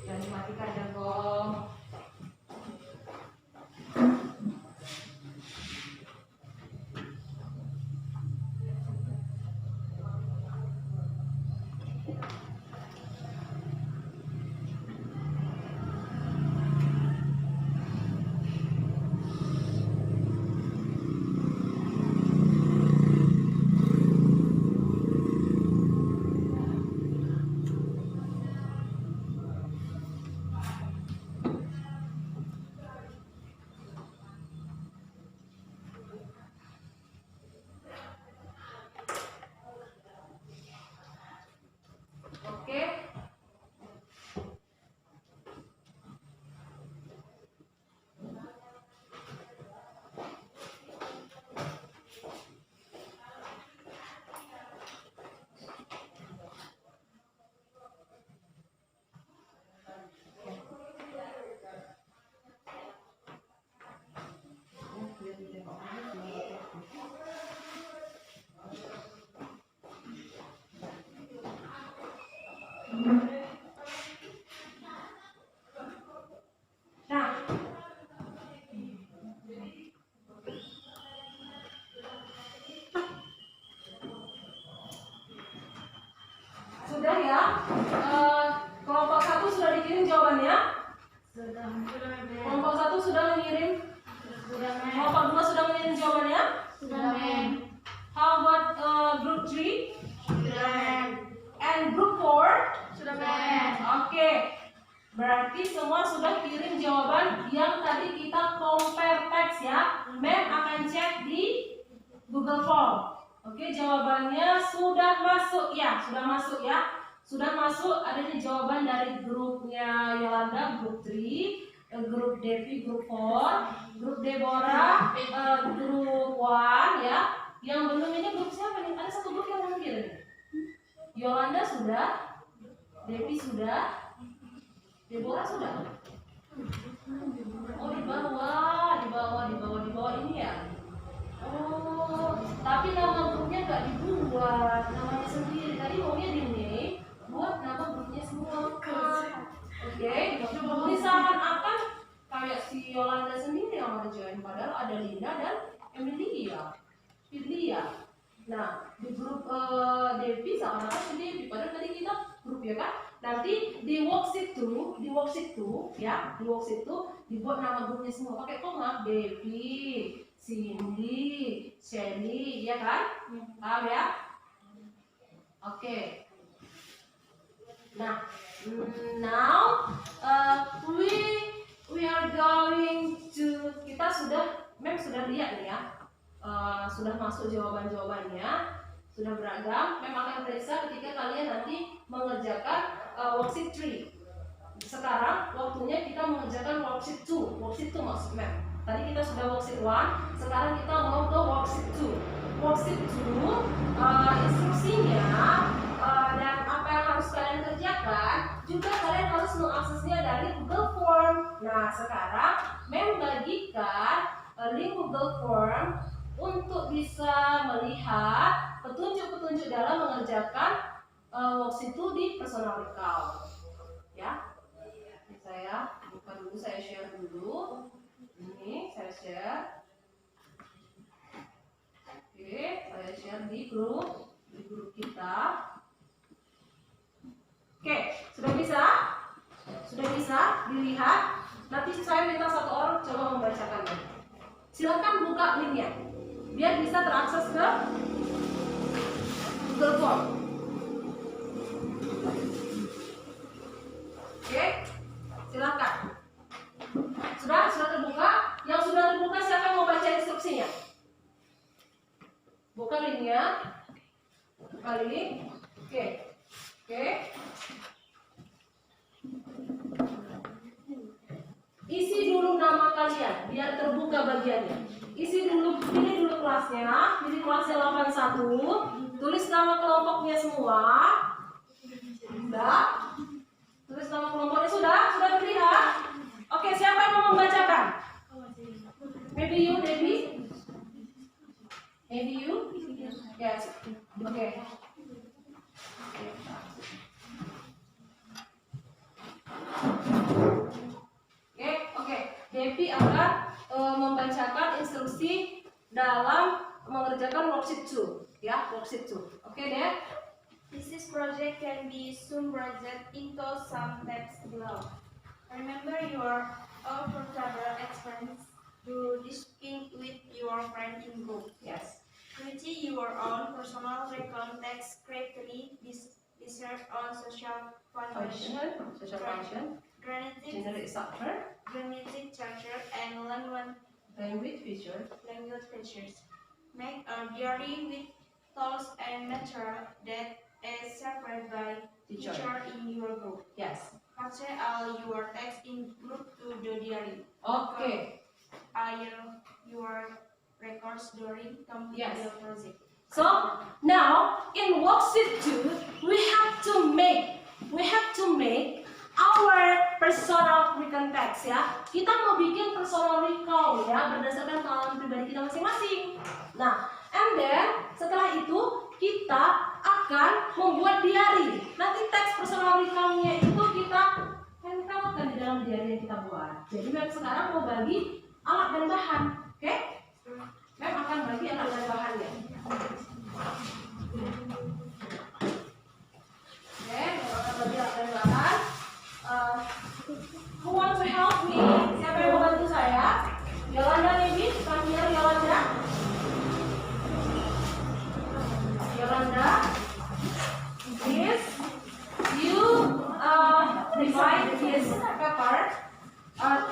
Jangan dimatikan, Jago. Oke. Nah, sudah ya. Kelompok 1 sudah dikirim jawabannya. Kelompok 1 sudah mengirim. Kelompok 2 sudah mengirim jawabannya. How about group 3 and group 4? Oke. Berarti semua sudah kirim jawaban yang tadi kita compare text ya. Mem akan cek di Google Form. Oke, jawabannya sudah masuk ya, sudah masuk. Ada di jawaban dari grupnya Yolanda, grup 3, grup Devi, grup 4, grup Deborah, grup 1 ya. Yang belum ini grup siapa nih? Ada satu grup yang belum kirim. Yolanda sudah, Devi sudah, Deborah sudah. Oh di bawah ini ya. Oh, tapi nama grupnya nggak dibuat, namanya sendiri. Tadi maunya di ini, buat nama grupnya semua. Oke, misalkan akan kayak si Yolanda sendiri yang mau join, padahal ada Linda dan Emilia, Filia. Nah, di grup Devi sama si Devi, padahal tadi kita grup ya kan? Nanti di worksheet 2 dibuat nama grupnya semua pakai koma, Devi, Cindy, Shelly, ya kan? Paham ya? Oke. Nah, now we are going to, kita sudah lihat nih ya, sudah masuk jawabannya, sudah beragam. Mem akan periksa ketika kalian nanti mengerjakan worksheet 3. Sekarang waktunya kita mengerjakan worksheet 2. Worksheet 2 maksud Mem. Tadi kita sudah worksheet 1, sekarang kita mau ke worksheet 2. Worksheet 2 instruksinya dan apa yang harus kalian kerjakan, juga kalian harus mengaksesnya dari Google Form. Nah, sekarang Mem bagikan link Google Form untuk bisa melihat petunjuk-petunjuk dalam mengerjakan worksheet 2 di personal account. Ya, ini saya buka dulu, saya share dulu. Ini saya share. Oke, saya share di grup kita. Oke, sudah bisa? Sudah bisa dilihat? Nanti saya minta satu orang coba membacakannya. silakan buka linknya biar bisa terakses ke Google Form. Oke, silakan. Sudah terbuka? Yang sudah terbuka siapa yang mau baca instruksinya? Buka linknya. Buka link. Oke. Isi dulu nama kalian biar terbuka bagiannya. Isi dulu, pilih dulu kelasnya, pilih kelasnya 81. Tulis nama kelompoknya semua. Sudah? Tulis nama kelompoknya sudah terlihat? Oke, siapa yang mau membacakan? Maybe you, Debbie? Maybe you? Yes. Oke. Oke. Debbie akan membacakan instruksi dalam mengerjakan worksheet 2. Ya, worksheet 2. Oke, Deb? This project can be summarized into some text below. Remember your uncomfortable experience to discussing with your friend in group. Yes. Create your own personal context correctly research on social function, Social function, genetic structure, and language feature. features. Make a diary with tools and material that is shared by Teacher. teacher in your group. Yes. Attach all your text in group to the diary. Okay. Your records during complete Yes. the project. So now in worksheet 2 we have to make our personal recount text ya. Kita mau bikin personal recount ya berdasarkan pengalaman pribadi kita masing-masing. Nah, and then setelah itu kita akan membuat diary. Nanti teks personal recount-nya itu kita tempelkan di dalam diary yang kita buat. Jadi Mem sekarang mau bagi alat dan bahan, oke? Mem akan bagi alat dan bahannya. Oke, akan bagi alat dan bahan. Who want to help me? Siapa yang mau bantu saya? Yolanda, maybe? Come here, Yolanda. Yolanda, please, you divide this paper 10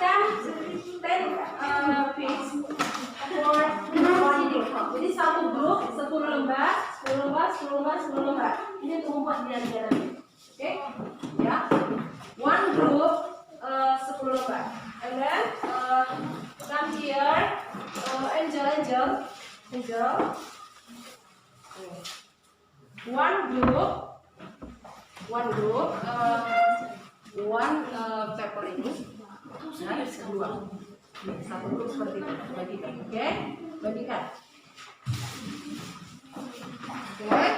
piece for reading. Jadi satu grup 10 lembar. Ini untuk membuat diary. Oke, ya. One group 10 lembar. And then come here, Angel. One group, one paper ini. Nah, kedua. Satu grup seperti itu. Bagikan, oke? Bagikan. Oke. Okay,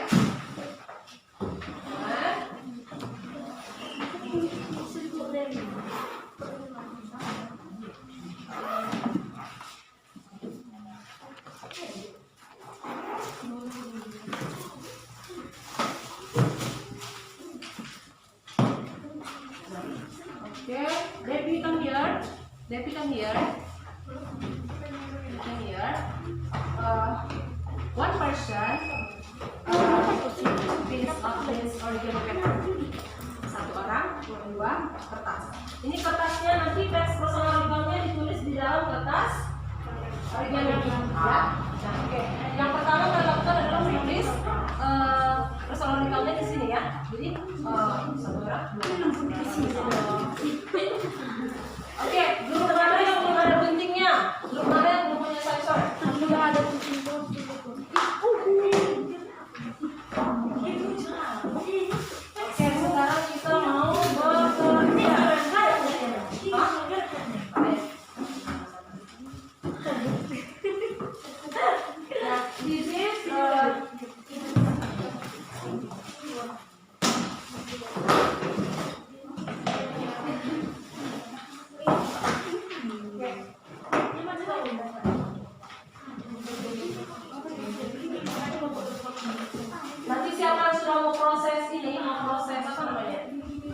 Debbie come here. One person piece of this original paper. Satu orang, dua kertas. Ini kertasnya nanti teks personal recount-nya ditulis di dalam kertas original ya. Nah, oke. Yang pertama kita lakukan adalah menulis personal recount-nya di sini ya. Jadi satu orang, di sini. Oke, grup mana yang belum ada guntingnya? Grup mana yang belum punya sensor? Belum ada gunting. Oke, sekarang kita mau bekerja. Nah, this is nanti siapa yang sudah mau proses ini, mau proses apa namanya?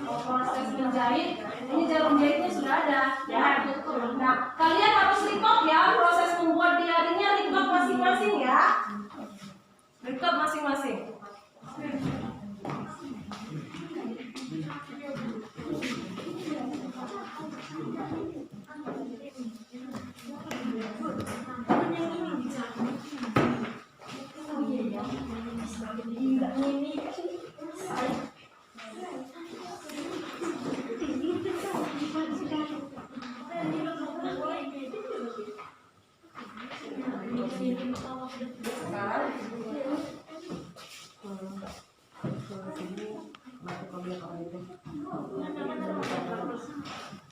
Mau proses menjahit. Ini jarum jahitnya sudah ada, ya. Nah, kalian harus record ya proses membuat Screenshot masing-masing.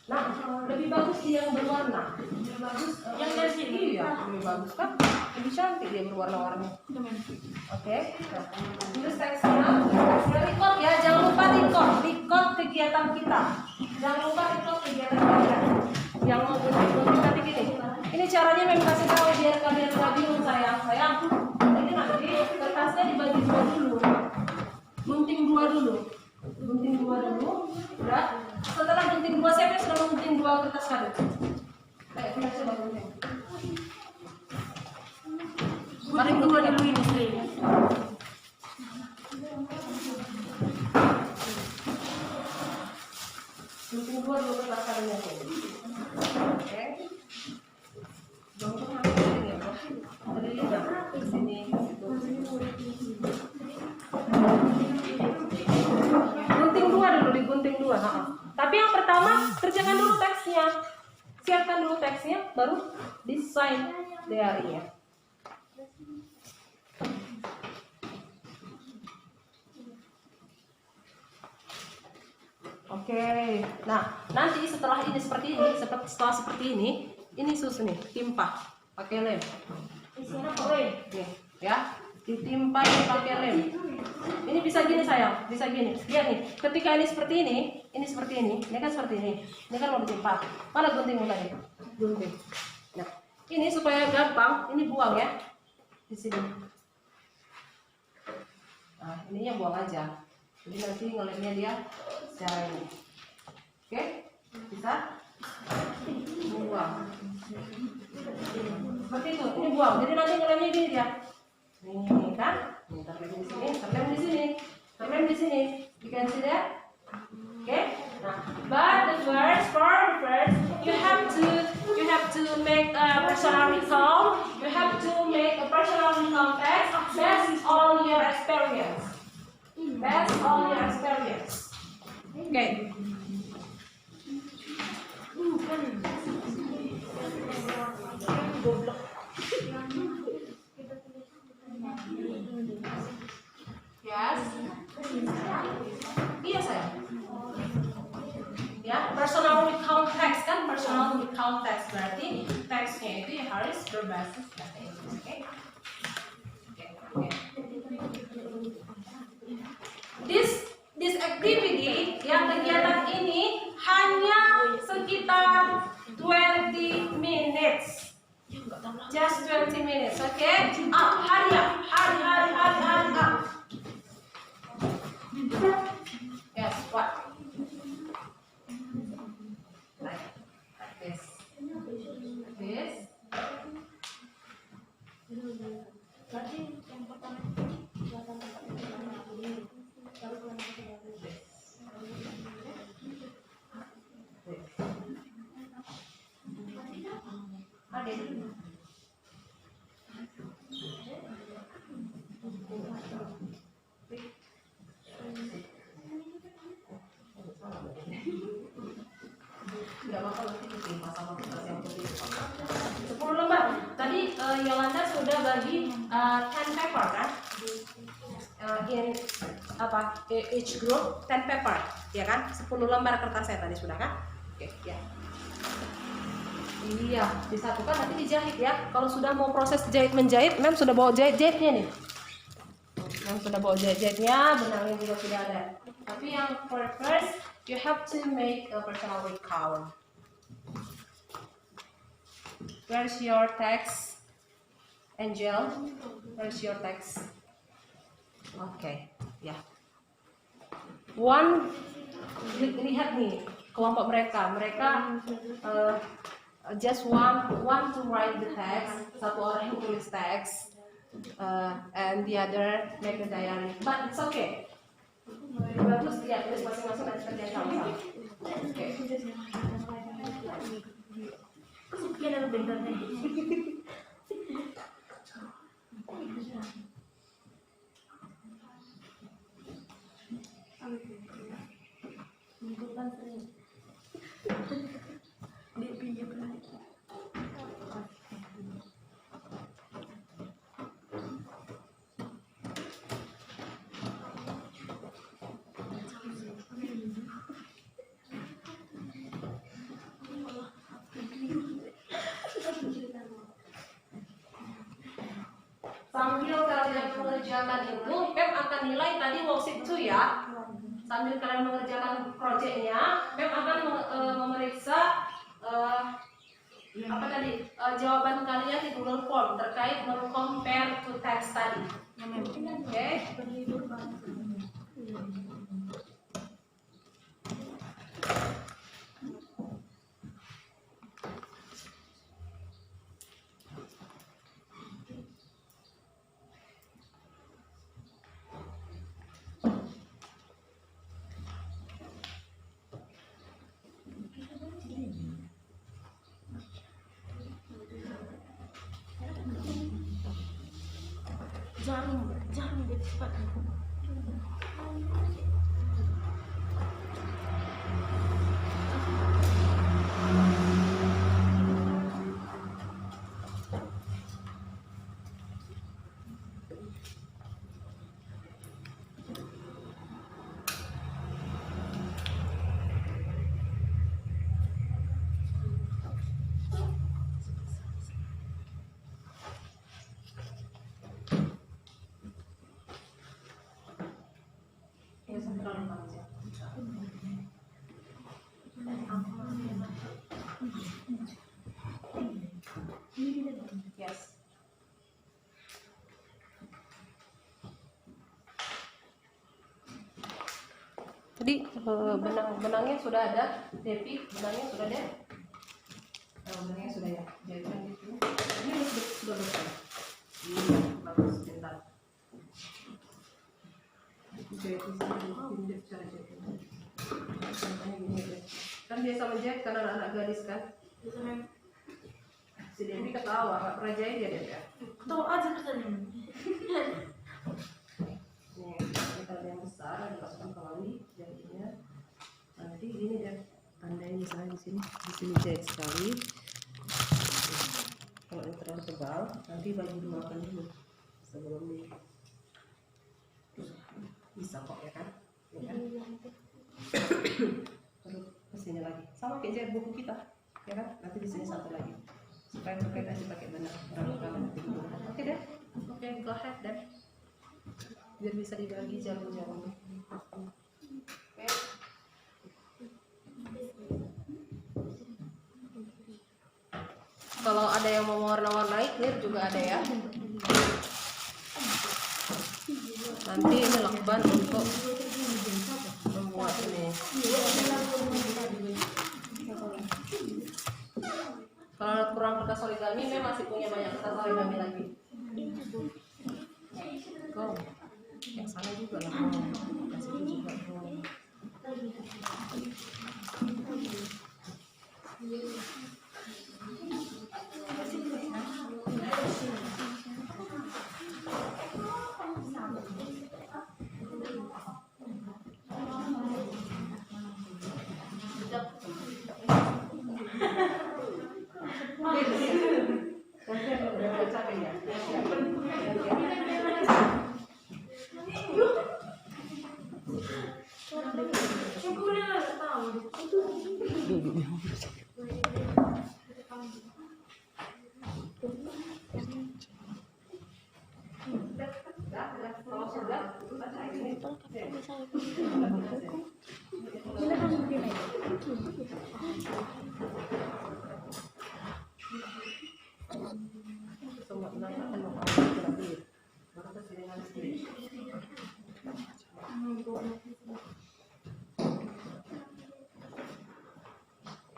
Nah, lebih bagus dia yang berwarna. Lebih bagus yang dari sini. Iya, lebih bagus kan? Lebih cantik dia berwarna-warni. Oke. Terus teksnya, record ya, jangan lupa record kegiatan kita. Jangan lupa record kegiatan kita. Yang mau nanti gini. Ini caranya memang kasih tahu biar kalian nggak bingung sayang. Ini nanti kertasnya dibagi dua dulu. Gunting dua dulu. Udah. Setelah gunting dua, saya sudah menggunting dua kertas kado. Ayo kita coba gunting. Mari dua dulu ini sih. Gunting dua dulu kertas kadonya. Oke. Jangan sampai ini ya, Bos. Dari lidah ke sini. Digunting dua. Tapi yang pertama kerjakan dulu teksnya, siapkan dulu teksnya, baru desain diary-nya. Oke, nah nanti setelah ini seperti ini susun nih, timpa pakai lem. Nih, ya. Ditimpa pakai lem. Ini bisa gini sayang, bisa gini. Lihat nih, ketika ini seperti ini kan seperti ini. Ini kan mau ditimpa. Mana gunting tadi? Gunting. Nah, ini supaya gampang, ini buang ya. Di sini. Nah, ininya buang aja. Jadi nanti ngelemnya dia secara ini. Oke? Bisa? Buang. Seperti itu, ini buang. Jadi nanti ngelemnya gini dia. Ini kan, terlem di sini, terlem di sini. You can see that? Okay. Nah, but the first, you have to make a personal recall. You have to make a personal recall text based on your experience. Okay. Yes. Iya sayang. Ya, personal with context kan, personal with context berarti teksnya itu harus berbasis bahasa Inggris. Oke. This activity, yang kegiatan ini hanya sekitar 20 minutes. Just 20 minutes, okay? Hurry up. Yes, what? Like this. Berarti yang pertama Tidak apa-apa nanti ditimpa sama kertas yang putih. 10 lembar. Tadi Yolanda sudah bagi 10 paper kan? In each group 10 paper, ya kan? 10 lembar kertasnya tadi sudah kan? Oke, ya. Iya, disatukan nanti dijahit ya. Kalau sudah mau proses jahit menjahit, Mem sudah bawa jahitnya nih. Mem sudah bawa jahitnya, benangnya juga sudah ada. Tapi yang first, you have to make a personal recount. Where's your text, Angel? Where's your text? Okay, ya. Lihat nih kelompok mereka just want to write the text. Satu orang yang tulis teks, and the other make a diary. But it's okay. Bagus dia tulis masing-masing nanti kerja sama-sama. Oke. Sambil kalian mengerjakan itu, Pep akan nilai tadi worksheet 2 ya. Sambil kalian mengerjakan proyeknya, Pep akan memeriksa apa tadi jawaban kalian di Google Form terkait compare to text tadi. Oke. Jarum deh cepat. Yes. Tadi benangnya sudah ada, Devi, benangnya sudah ada. Benangnya sudah ya. Jadikan itu. Ini sudah betul. Bagus, bentar. Kan biasa menjahit karena anak gadis kan. Si Devi ketawa, gak pernah jahit ya Devi ya? Ketawa aja katanya. Nih, kita yang besar ada pasukan kawali jahitnya. Nanti gini deh, tandai misalnya di sini jahit sekali. Kalau yang terlalu tebal, nanti bagi dua kan dulu sebelum di bisa kok ya kan? Ya kan? Terus kesini lagi, sama kayak jahit buku kita, ya kan? Nanti di sini satu lagi, supaya terkait aja pakai benang. Oke deh, oke go ahead deh, biar bisa dibagi jarum-jarum. Oke. Kalau ada yang mau warna-warnai clear juga ada ya. Nanti ini lakban untuk membuat ini. Kalau kurang kertas origami, memang masih punya banyak kertas origami lagi. Go. Yang sana juga lah. Yang situ juga.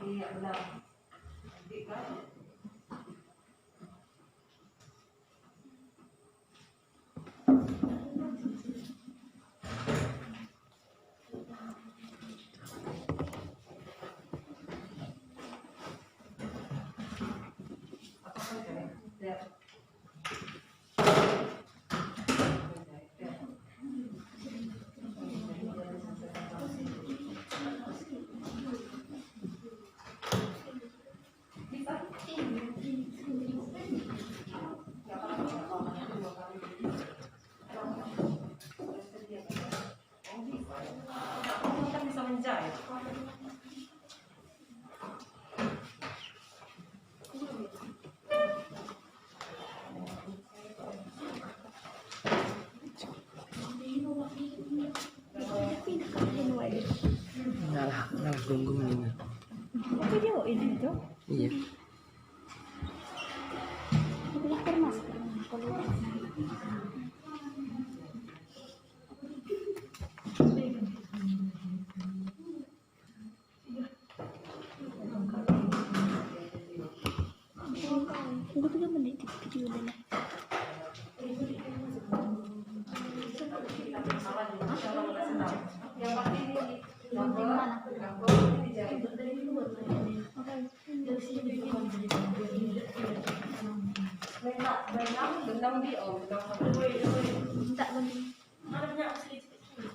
Iya benar. Nanti kan Kan bisa menjahit. Ngalah gunggung ini. Video ini tuh. Iya. Itu juga menit video dulu. Yang pasti ini benang di om,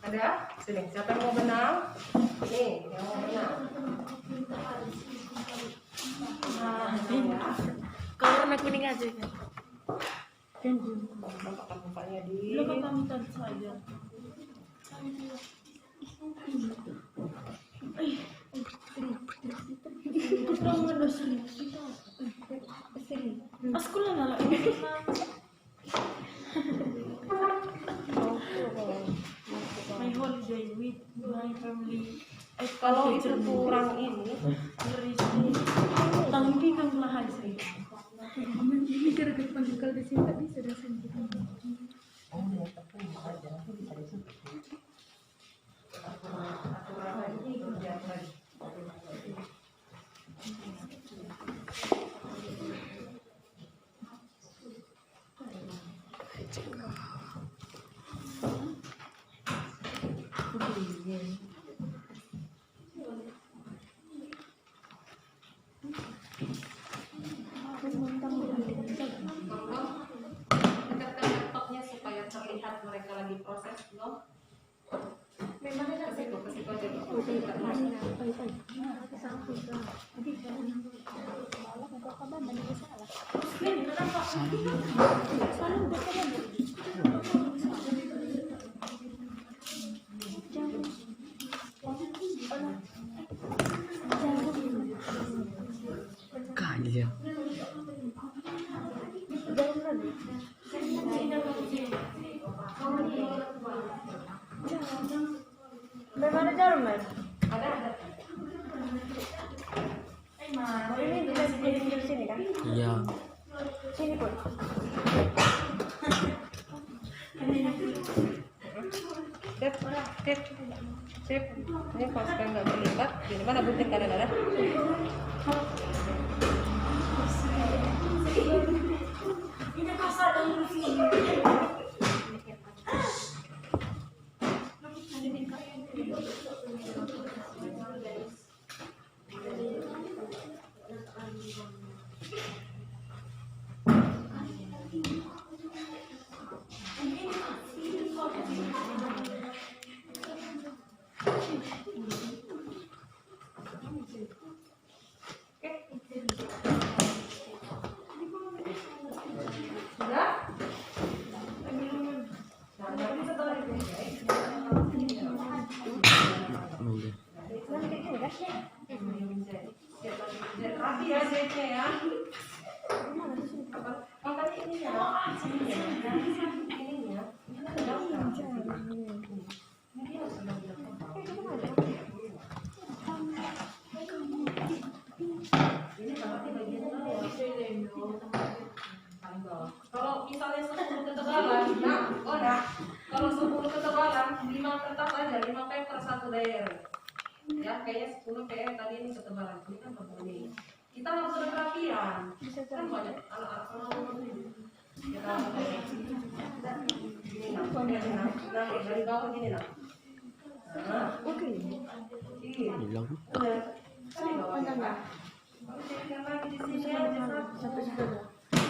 ada sini. Siapa yang mau benang? Nih, yang mau benang. Kalau warna kuning aja kan. Nampakkan mukanya di. Lu pamitan saja. Sekolah nala my holiday with my family. Kalau itu kurang ini, Tahun ini kan lahan sih. Ini gara-gara panggil di sini tadi sudah sendiri. dekatkan laptopnya supaya terlihat mereka lagi proses, no? Memang ada ke situ aja. Kaya. Memang ada jarum kan? Ada. Ini bisa di sini kan? Iya. Sini pun. Sip. Ini kalau sekarang nggak berlipat, di mana gunting kalian ada? Ini kasar dan Rapi ya jahitnya ya. Angkat ini ya. Ini ya. Kalau misalnya 10 ketebalan, kalau 10 ketebalan, 5 kertas aja, 5 paper, 1 diary. Ya, kayaknya 10 PR tadi ini ketebalan, ini kan begini. Kita harus ada perapian. Kan banyak anak-anak ini. Kita dari bawah gini nah. Oke. Hilang. Sampai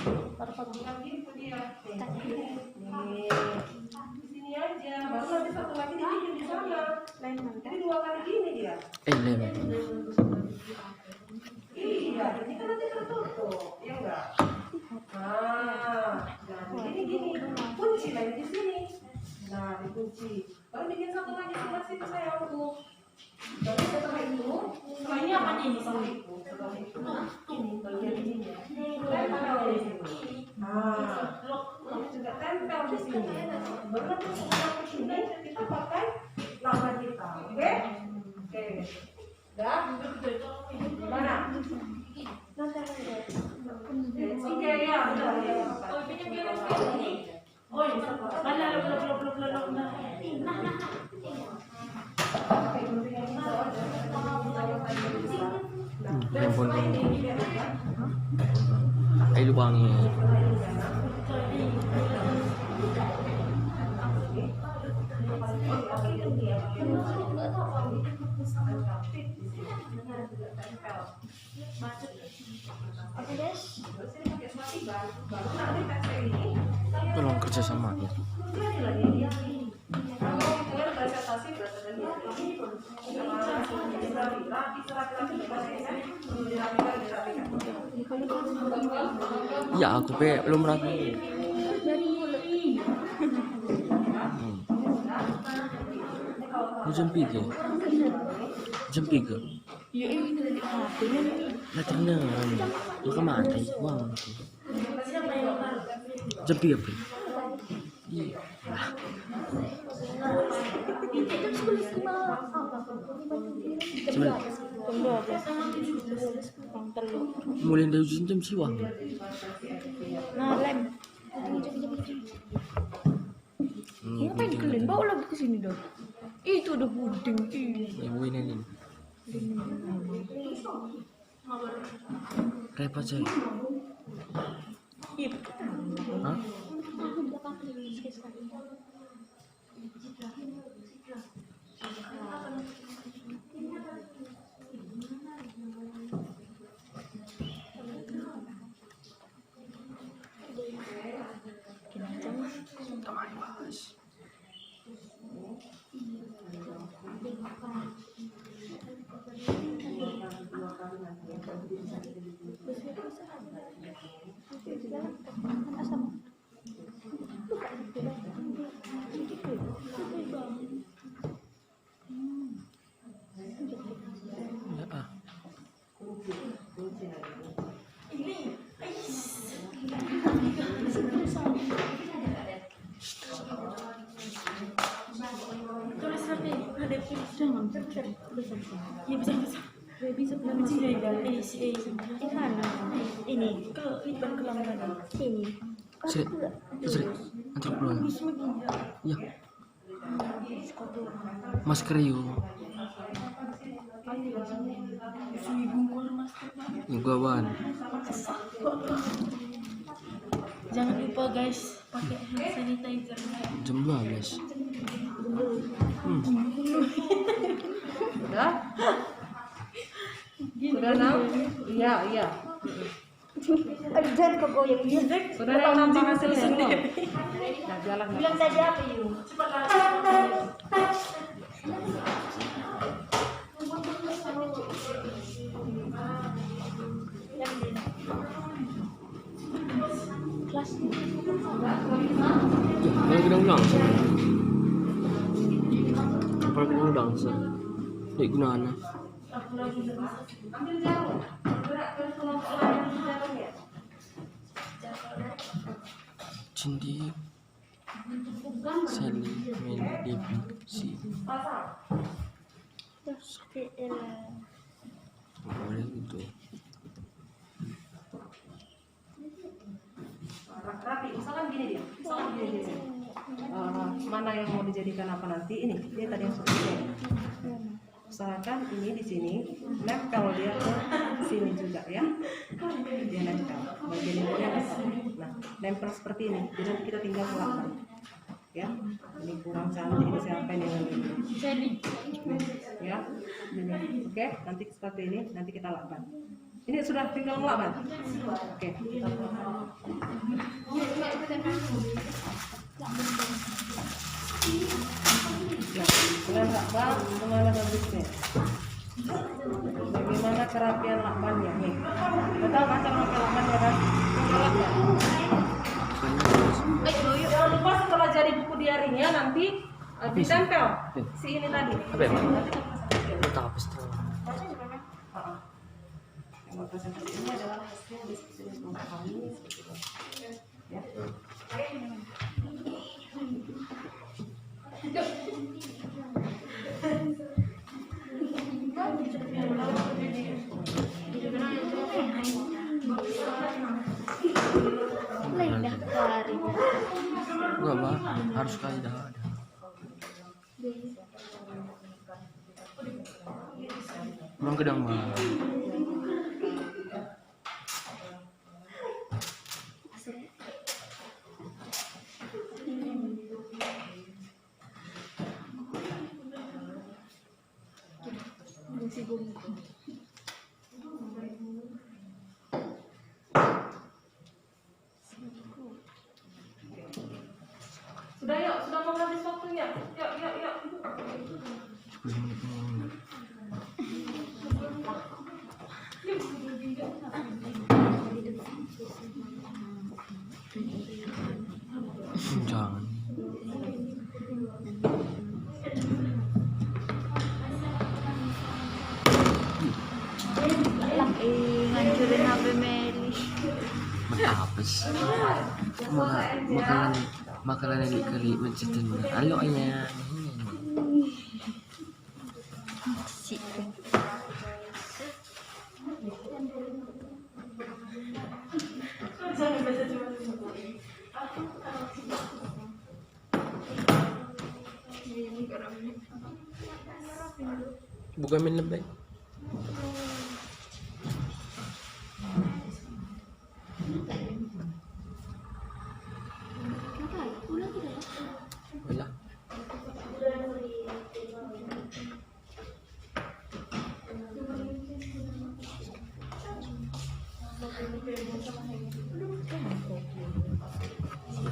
Bukan gitu dia. Nih. Di sini aja. Baru nanti satu lagi dibikin di sana. Jadi 2 kali gini dia. Lem. Iya, jadi kan nanti tertutup, ya enggak? Nah, jadi gini, kunci lagi di sini. Nah, dikunci. Baru bikin satu lagi sebelah sini sayangku. Jadi setelah itu, setelah ini apa nih? Setelah itu, ini bagian ininya. Tempel di sini. Nah, juga tempel di sini. Baru nanti setelah ini kita pakai lakban kita, oke? Oke. Udah? Gimana? Iya, ya, udah. Oh, ini. Oh, ini. Mana belum. Handphone ay lubangnya. Oke guys. Tolong kerja sama ya. Ya aku belum rapi. Jam 3. Ya ini tadi HP-nya. Nah ternyata lu kemana? Wah. Jam 3 Bro. Iya. Mulai dari jam siwang. Nah, lem. Ngapain kalian bawa lagi ke sini dong? Itu udah puding. Yang ini. Repot sih. Hah? Kemarin bahas. Ya ah. Ya bisa ini ke iban ke langganan ini Sri, antar pulang. Ya. Masker yuk. Gua ban. Jangan lupa guys pakai hand sanitizer. Jam 12. Udah? Udah now? Iya. Jangan kegoyang juga. Sudah nanti hasilnya semua. Nah, jalan. Bilang tadi apa yuk? Kelas Ya, kalau kita ulang sih. Kalau kita ulang sih. Dek gunanya. Ambil jarum. Gerak ke kelompok lain di jarum ya. Cindy, Sally, Mel, Debbie, si. Pasang. Boleh gitu. Rapi. Misalkan gini dia. Mana yang mau dijadikan apa nanti? Ini dia tadi yang seperti ini. Usahakan ini di sini nempel dia ke sini juga ya. Dia nempel. Bagian ini dia nempel. Nah, nempel seperti ini. Jadi nanti kita tinggal lakban. Ya, ini kurang cantik. Ini siapa ini yang ini? Ya, ini. Oke, nanti seperti ini. Nanti kita lakban. Ini sudah tinggal melak, Bang? Oke. Ya, kalian lakban, kemana bagusnya? Bagaimana kerapian lakbannya? Nih, betul macam pakai lakbannya kan? Coba ya. Jangan lupa setelah jadi buku diarinya nanti ditempel si ini tadi. Apa ya, Mak? Nanti kita pasang. Lu tak apa sih? Yang representasi ini adalah hasil diskusi dengan kelompok kami seperti itu. Ya. Enggak, Mbak. Harus kaidah ada. Emang gedang, Mbak. Sudah yuk, sudah mau habis waktunya. Yuk, yuk, yuk. 10 menit ini. Jangan. Ngancurin HP Meli. Matapes. Makanan kali mencetin. Halo ayah. Si. Bukan main lebay. Wala.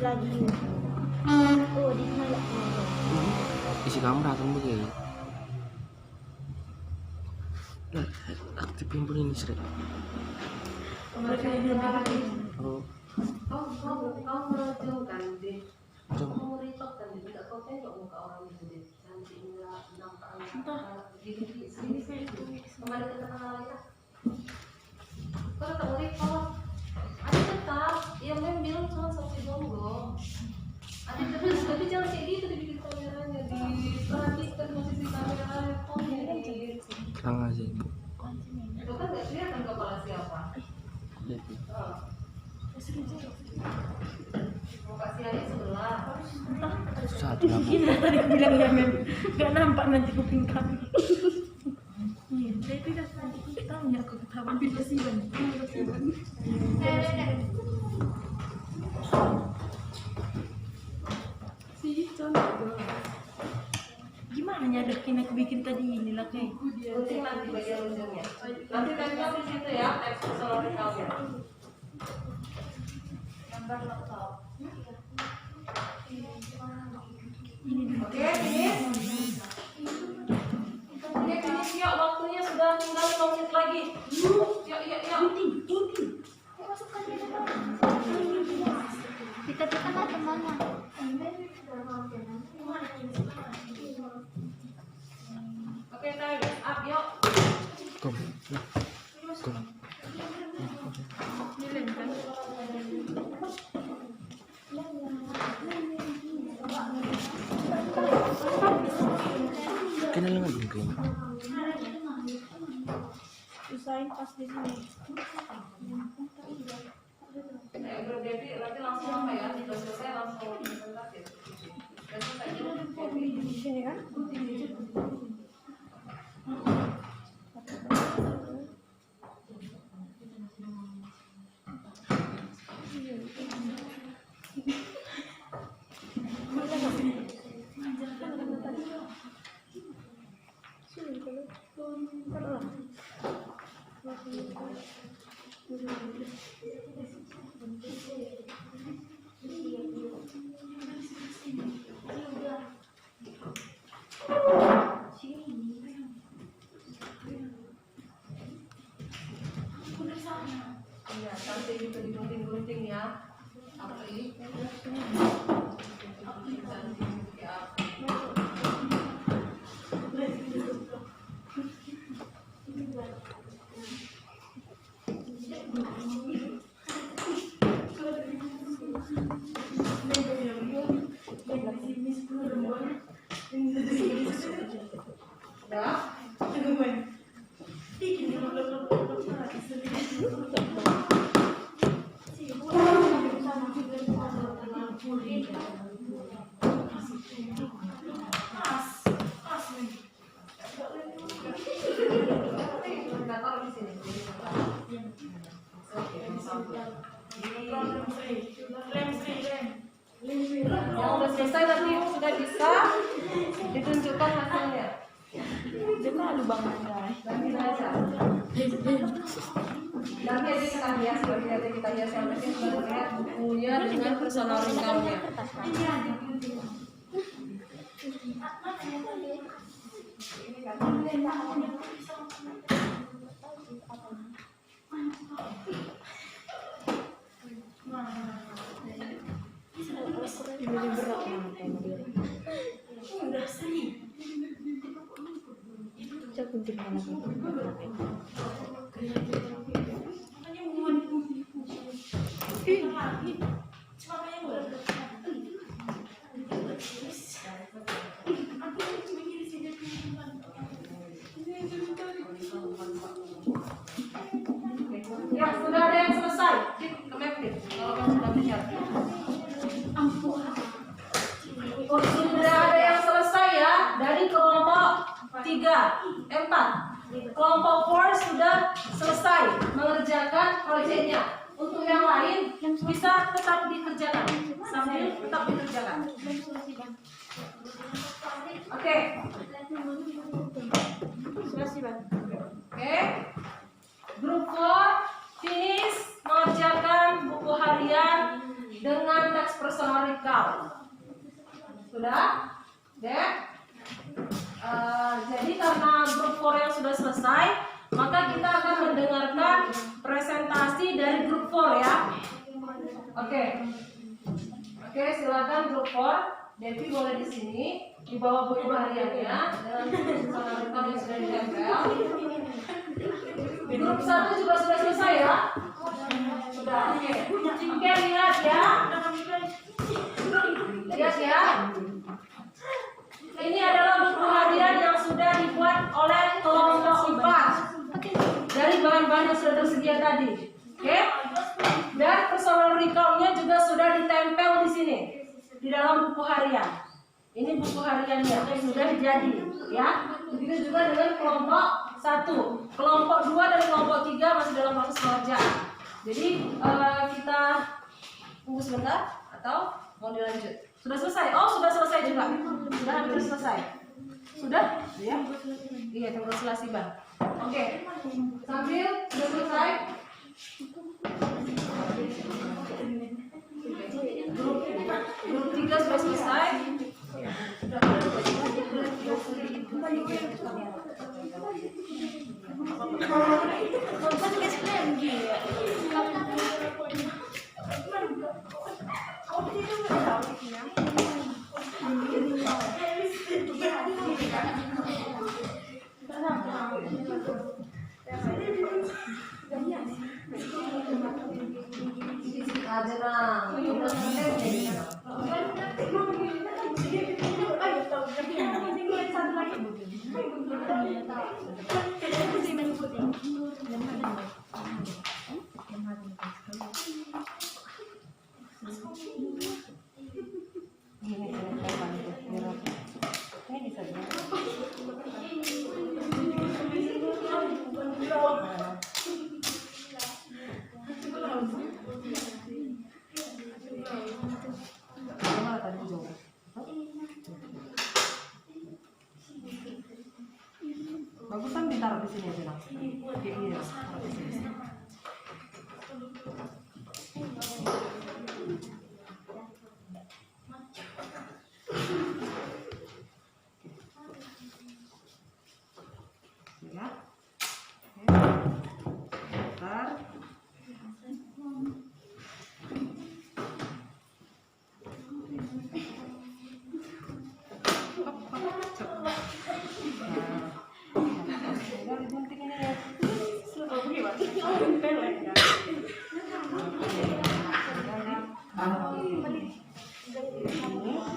Lagi. Oh, di mana? Isi kamera kan begini. Nah, aktifin pun ini seret. Oh, Kau menunjukkan deh. jom. Kau merintokkan deh. Tidak kau tengok muka orang itu deh. Cantiknya, nampaknya. Sini saya kembali ke tengah lagi. Kau tak merintok. Ada tetap yang bilang cuma saksi bongo. Ada terus tapi jangan kayak gitu dibikin kameranya, diperhatikan posisi kamera handphone ini. Kang aja ibu. Itu kan nggak kelihatan kepala siapa. Lihat. Muka si Ali sebelah. Satu lagi. Gila tadi aku bilang ya Mem. Gak nampak nanti kuping kami. Iya, tapi kan nanti kita tahu ya aku ketahuan bila siban. Sih, contoh. Gimana nyadakin aku bikin tadi ini lah kayak. Gunting nanti bagian ujungnya. Nanti tempel di situ ya, eksplorasi. Gambar laptop. Oke, finish. Oke, finish yuk. Waktunya sudah tinggal 5 menit lagi. Yuk, yuk, yuk. Kita lah kemana? Oke, time up yuk. Kom. Kom. Kenalan lagi kayaknya. Usahain pas di sini. Grup Devi nanti langsung apa ya? Sudah selesai langsung presentasi. Besok saja. Di sini kan? Sini kalau Iya, sampai itu digunting-gunting ya. Apri. Ya. Yang udah selesai nanti sudah bisa ditunjukkan hasilnya. Ganti aja. Nanti aja kita hias, nanti aja kita hias. Yang penting sudah lihat bukunya dengan personal income-nya. Ya, sudah ada yang selesai. Ke Mepit, kalau kamu sudah siap. Sudah ada yang selesai ya dari kelompok 4. Kelompok 4 sudah selesai mengerjakan proyeknya. Untuk yang lain bisa tetap dikerjakan sambil tetap dikerjakan. Oke. Oke. Grup 4 finish mengerjakan buku harian dengan teks personal recount. Sudah? Dek? Jadi karena grup 4 yang sudah selesai, maka kita akan mendengarkan presentasi dari grup 4 ya. Oke. Oke, silakan grup 4. Devi boleh di sini di bawah buku hariannya dengan personal recount yang sudah ditempel. Grup 1 juga sudah selesai ya? Sudah. Oke. Oke, lihat ya. Lihat ya. Ini adalah buku harian yang sudah dibuat oleh kelompok 4 dari bahan-bahan yang sudah tersedia tadi. Oke? Dan personal recount-nya juga sudah ditempel di sini di dalam buku harian. Ini buku hariannya sudah jadi, ya. Begitu juga dengan kelompok 1, kelompok 2 dan kelompok 3 masih dalam proses pengerjaan. Jadi kita tunggu sebentar atau mau dilanjut? Sudah selesai? Oh, sudah selesai juga. Sudah hampir selesai. Sudah? Ya. Iya, tunggu selesai, Bang. Oke. Sambil sudah selesai. Grup 3 sudah selesai. Bagusan ditaruh di sini aja langsung. Iya, taruh di sini.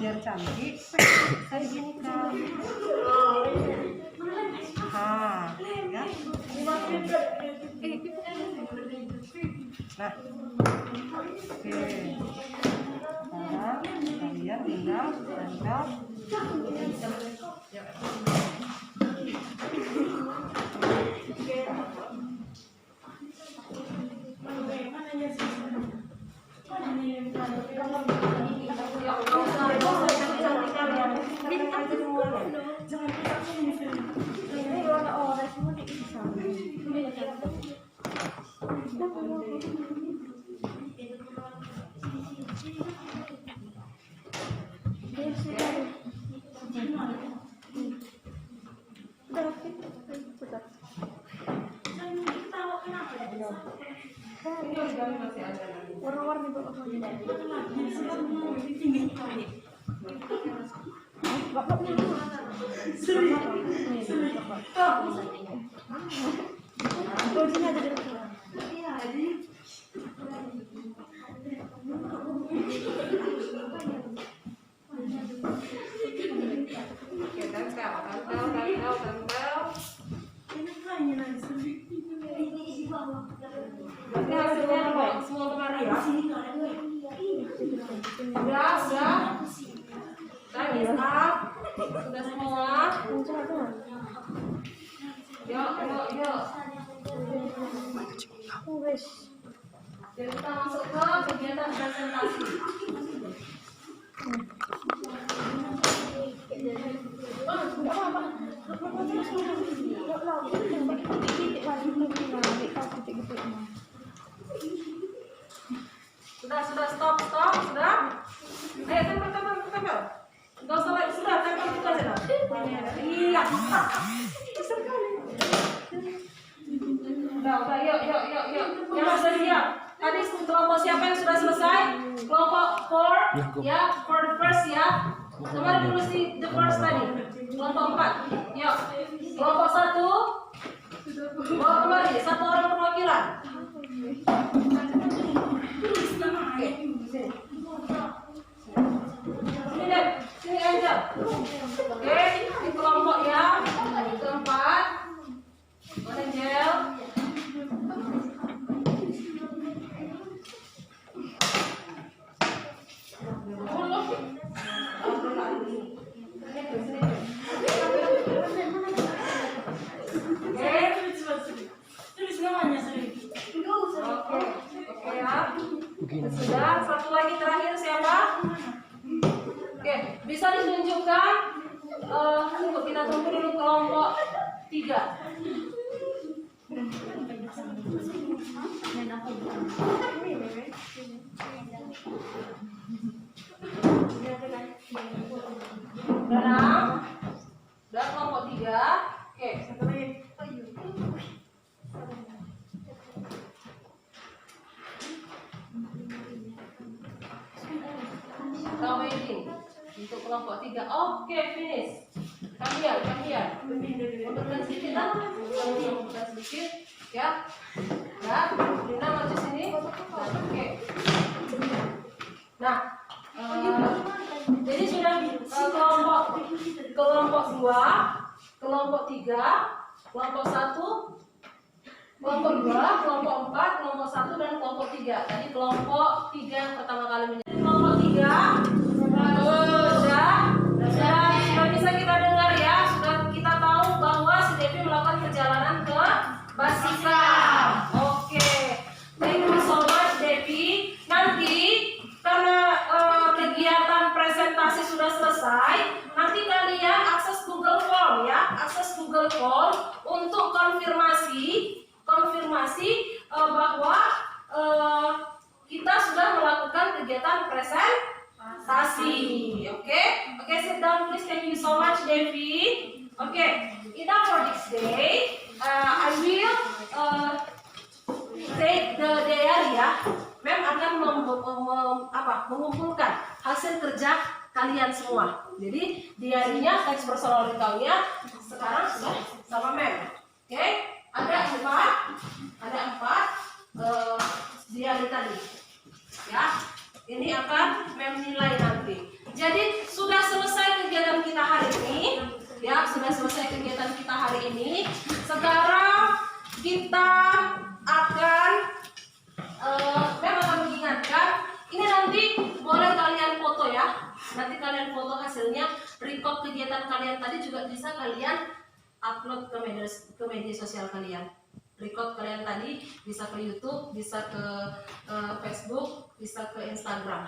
Biar cantik, saya gini kan. Ya. Nah, oke. Nah, kalian tinggal tempel. Warna-warni bapak Semua kemari ya. Sudah. Time is up. Sudah semua. Yuk. Jadi kita masuk ke kegiatan presentasi. Sudah, stop, sudah. Ayo, tempel. Enggak usah lagi, sudah, tempel itu aja dah. Iya. Udah, yuk. Yang sudah siap. Tadi kelompok siapa yang sudah selesai? Kelompok 4, ya, for the first ya. Kemarin dulu sih the first tadi. Kelompok 4, yuk. Kelompok 1, bawa kembali, 1 orang perwakilan. Sini Angel. Oke, di kelompok yang keempat. Angel. Oke ya. Sudah, satu lagi terakhir siapa? Oke, bisa ditunjukkan. Tunggu, kita tunggu dulu kelompok 3. Udah kelompok 3. Oke, satu lagi. Kita waiting untuk kelompok 3. Oke, finish. Come here. Munturkan sedikit lah. Munturkan sedikit. Ya. Lina maju sini. Oke. Nah, jadi sudah kelompok 2, kelompok 3, kelompok 1, kelompok 2, kelompok 4, kelompok 1 dan kelompok 3. Tadi kelompok 3 yang pertama kali menjadi kelompok 3. Sudah bisa kita dengar ya. Sudah kita tahu bahwa si Devi melakukan perjalanan ke Basika. Oke. Thank you so much Devi. Nanti karena kegiatan presentasi sudah selesai, nanti kalian akses Google Form ya, akses Google Form untuk konfirmasi bahwa kita sudah melakukan kegiatan presentasi. Oke, sit down please. Thank you so much Devi. Oke, enough for this day. I will take the diary ya. Mem akan mengumpulkan hasil kerja kalian semua. Jadi diarinya, teks personal recount-nya sekarang sudah sama Mem. Oke, ada empat diari tadi. Ya, ini akan Mem nilai nanti. Jadi sudah selesai kegiatan kita hari ini. Ya, sudah selesai kegiatan kita hari ini. Sekarang kita akan Mem akan mengingatkan, ini nanti boleh kalian foto ya. Nanti kalian foto hasilnya, record kegiatan kalian tadi juga bisa kalian upload ke media sosial kalian. Record kalian tadi bisa ke YouTube, bisa ke Facebook, bisa ke Instagram.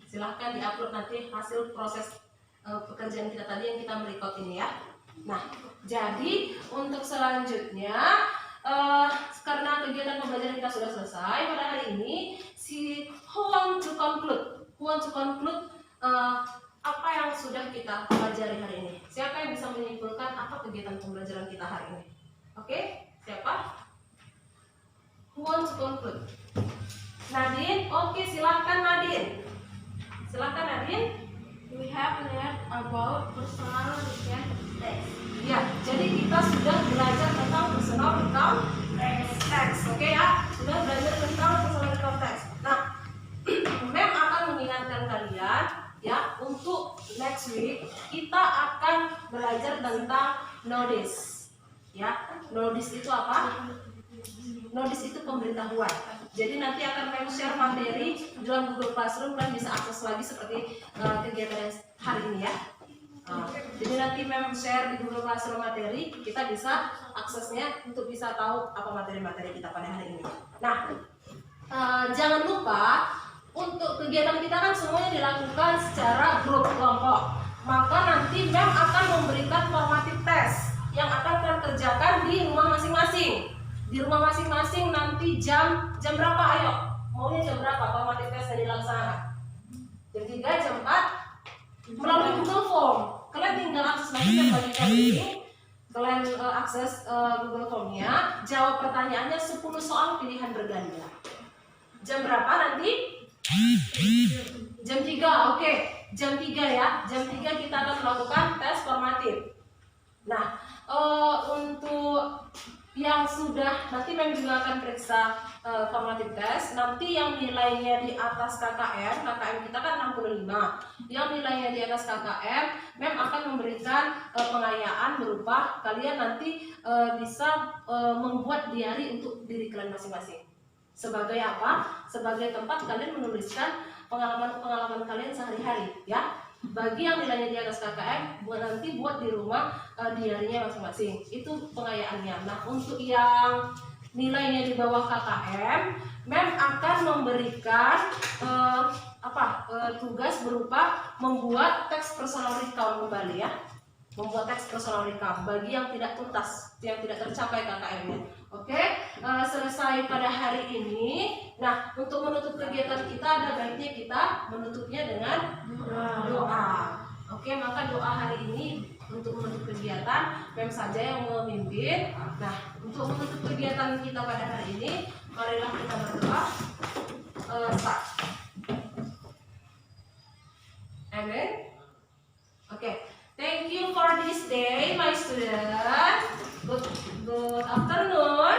Silahkan diupload nanti hasil proses pekerjaan kita tadi yang kita merecord ini ya. Nah, jadi untuk selanjutnya karena kegiatan pembelajaran kita sudah selesai pada hari ini, who want to conclude apa yang sudah kita pelajari hari ini? Siapa yang bisa menyimpulkan apa kegiatan pembelajaran kita hari ini? Oke, siapa? Who want to conclude? Nadine, oke, silakan Nadine. Silakan Nadine. We have learned about personal recount text. Ya, jadi kita sudah belajar tentang personal recount text. Oke ya, sudah belajar tentang personal recount text. Nah, Mem akan mengingatkan kalian ya, untuk next week kita akan belajar tentang notice. Ya, notice itu apa? Notice itu pemberitahuan. Jadi nanti akan Mem share materi dalam Google Classroom, kalian bisa akses lagi seperti kegiatan hari ini ya. Jadi nanti Mem share di Google Classroom materi, kita bisa aksesnya untuk bisa tahu apa materi-materi kita pada hari ini. Nah, jangan lupa untuk kegiatan kita kan semuanya dilakukan secara grup kelompok. Maka nanti Mem akan memberikan formative test yang akan kalian kerjakan di rumah masing-masing. Di rumah masing-masing nanti jam berapa? Ayo, maunya jam berapa formative test yang dilaksanakan? Jam 3, jam 4 melalui Google Form. Kalian tinggal akses nanti dan bagikan ini. Kalian akses Google Form-nya, jawab pertanyaannya 10 soal pilihan berganda. Jam berapa nanti? Jam 3, oke. Jam 3 ya. Jam 3 kita akan melakukan tes formatif. Nah, untuk yang sudah, nanti Mem juga akan periksa formative test. Nanti yang nilainya di atas KKM kita kan 65. Yang nilainya di atas KKM, Mem akan memberikan pengayaan berupa kalian nanti bisa membuat diary untuk diri kalian masing-masing. Sebagai apa? Sebagai tempat kalian menuliskan pengalaman kalian sehari-hari ya. Bagi yang nilainya di atas KKM, nanti buat di rumah diarinya masing-masing. Itu pengayaannya. Nah, untuk yang nilainya di bawah KKM, Mem akan memberikan tugas berupa membuat teks personal recount kembali ya. Membuat teks personal recount bagi yang tidak tuntas, yang tidak tercapai KKM-nya. Oke, selesai pada hari ini. Nah, untuk menutup kegiatan kita ada baiknya kita menutupnya dengan doa. Oke, maka doa hari ini untuk menutup kegiatan Mem saja yang memimpin. Nah, untuk menutup kegiatan kita pada hari ini, marilah kita berdoa. Start. Amen. Oke. Thank you for this day, my student. Good afternoon.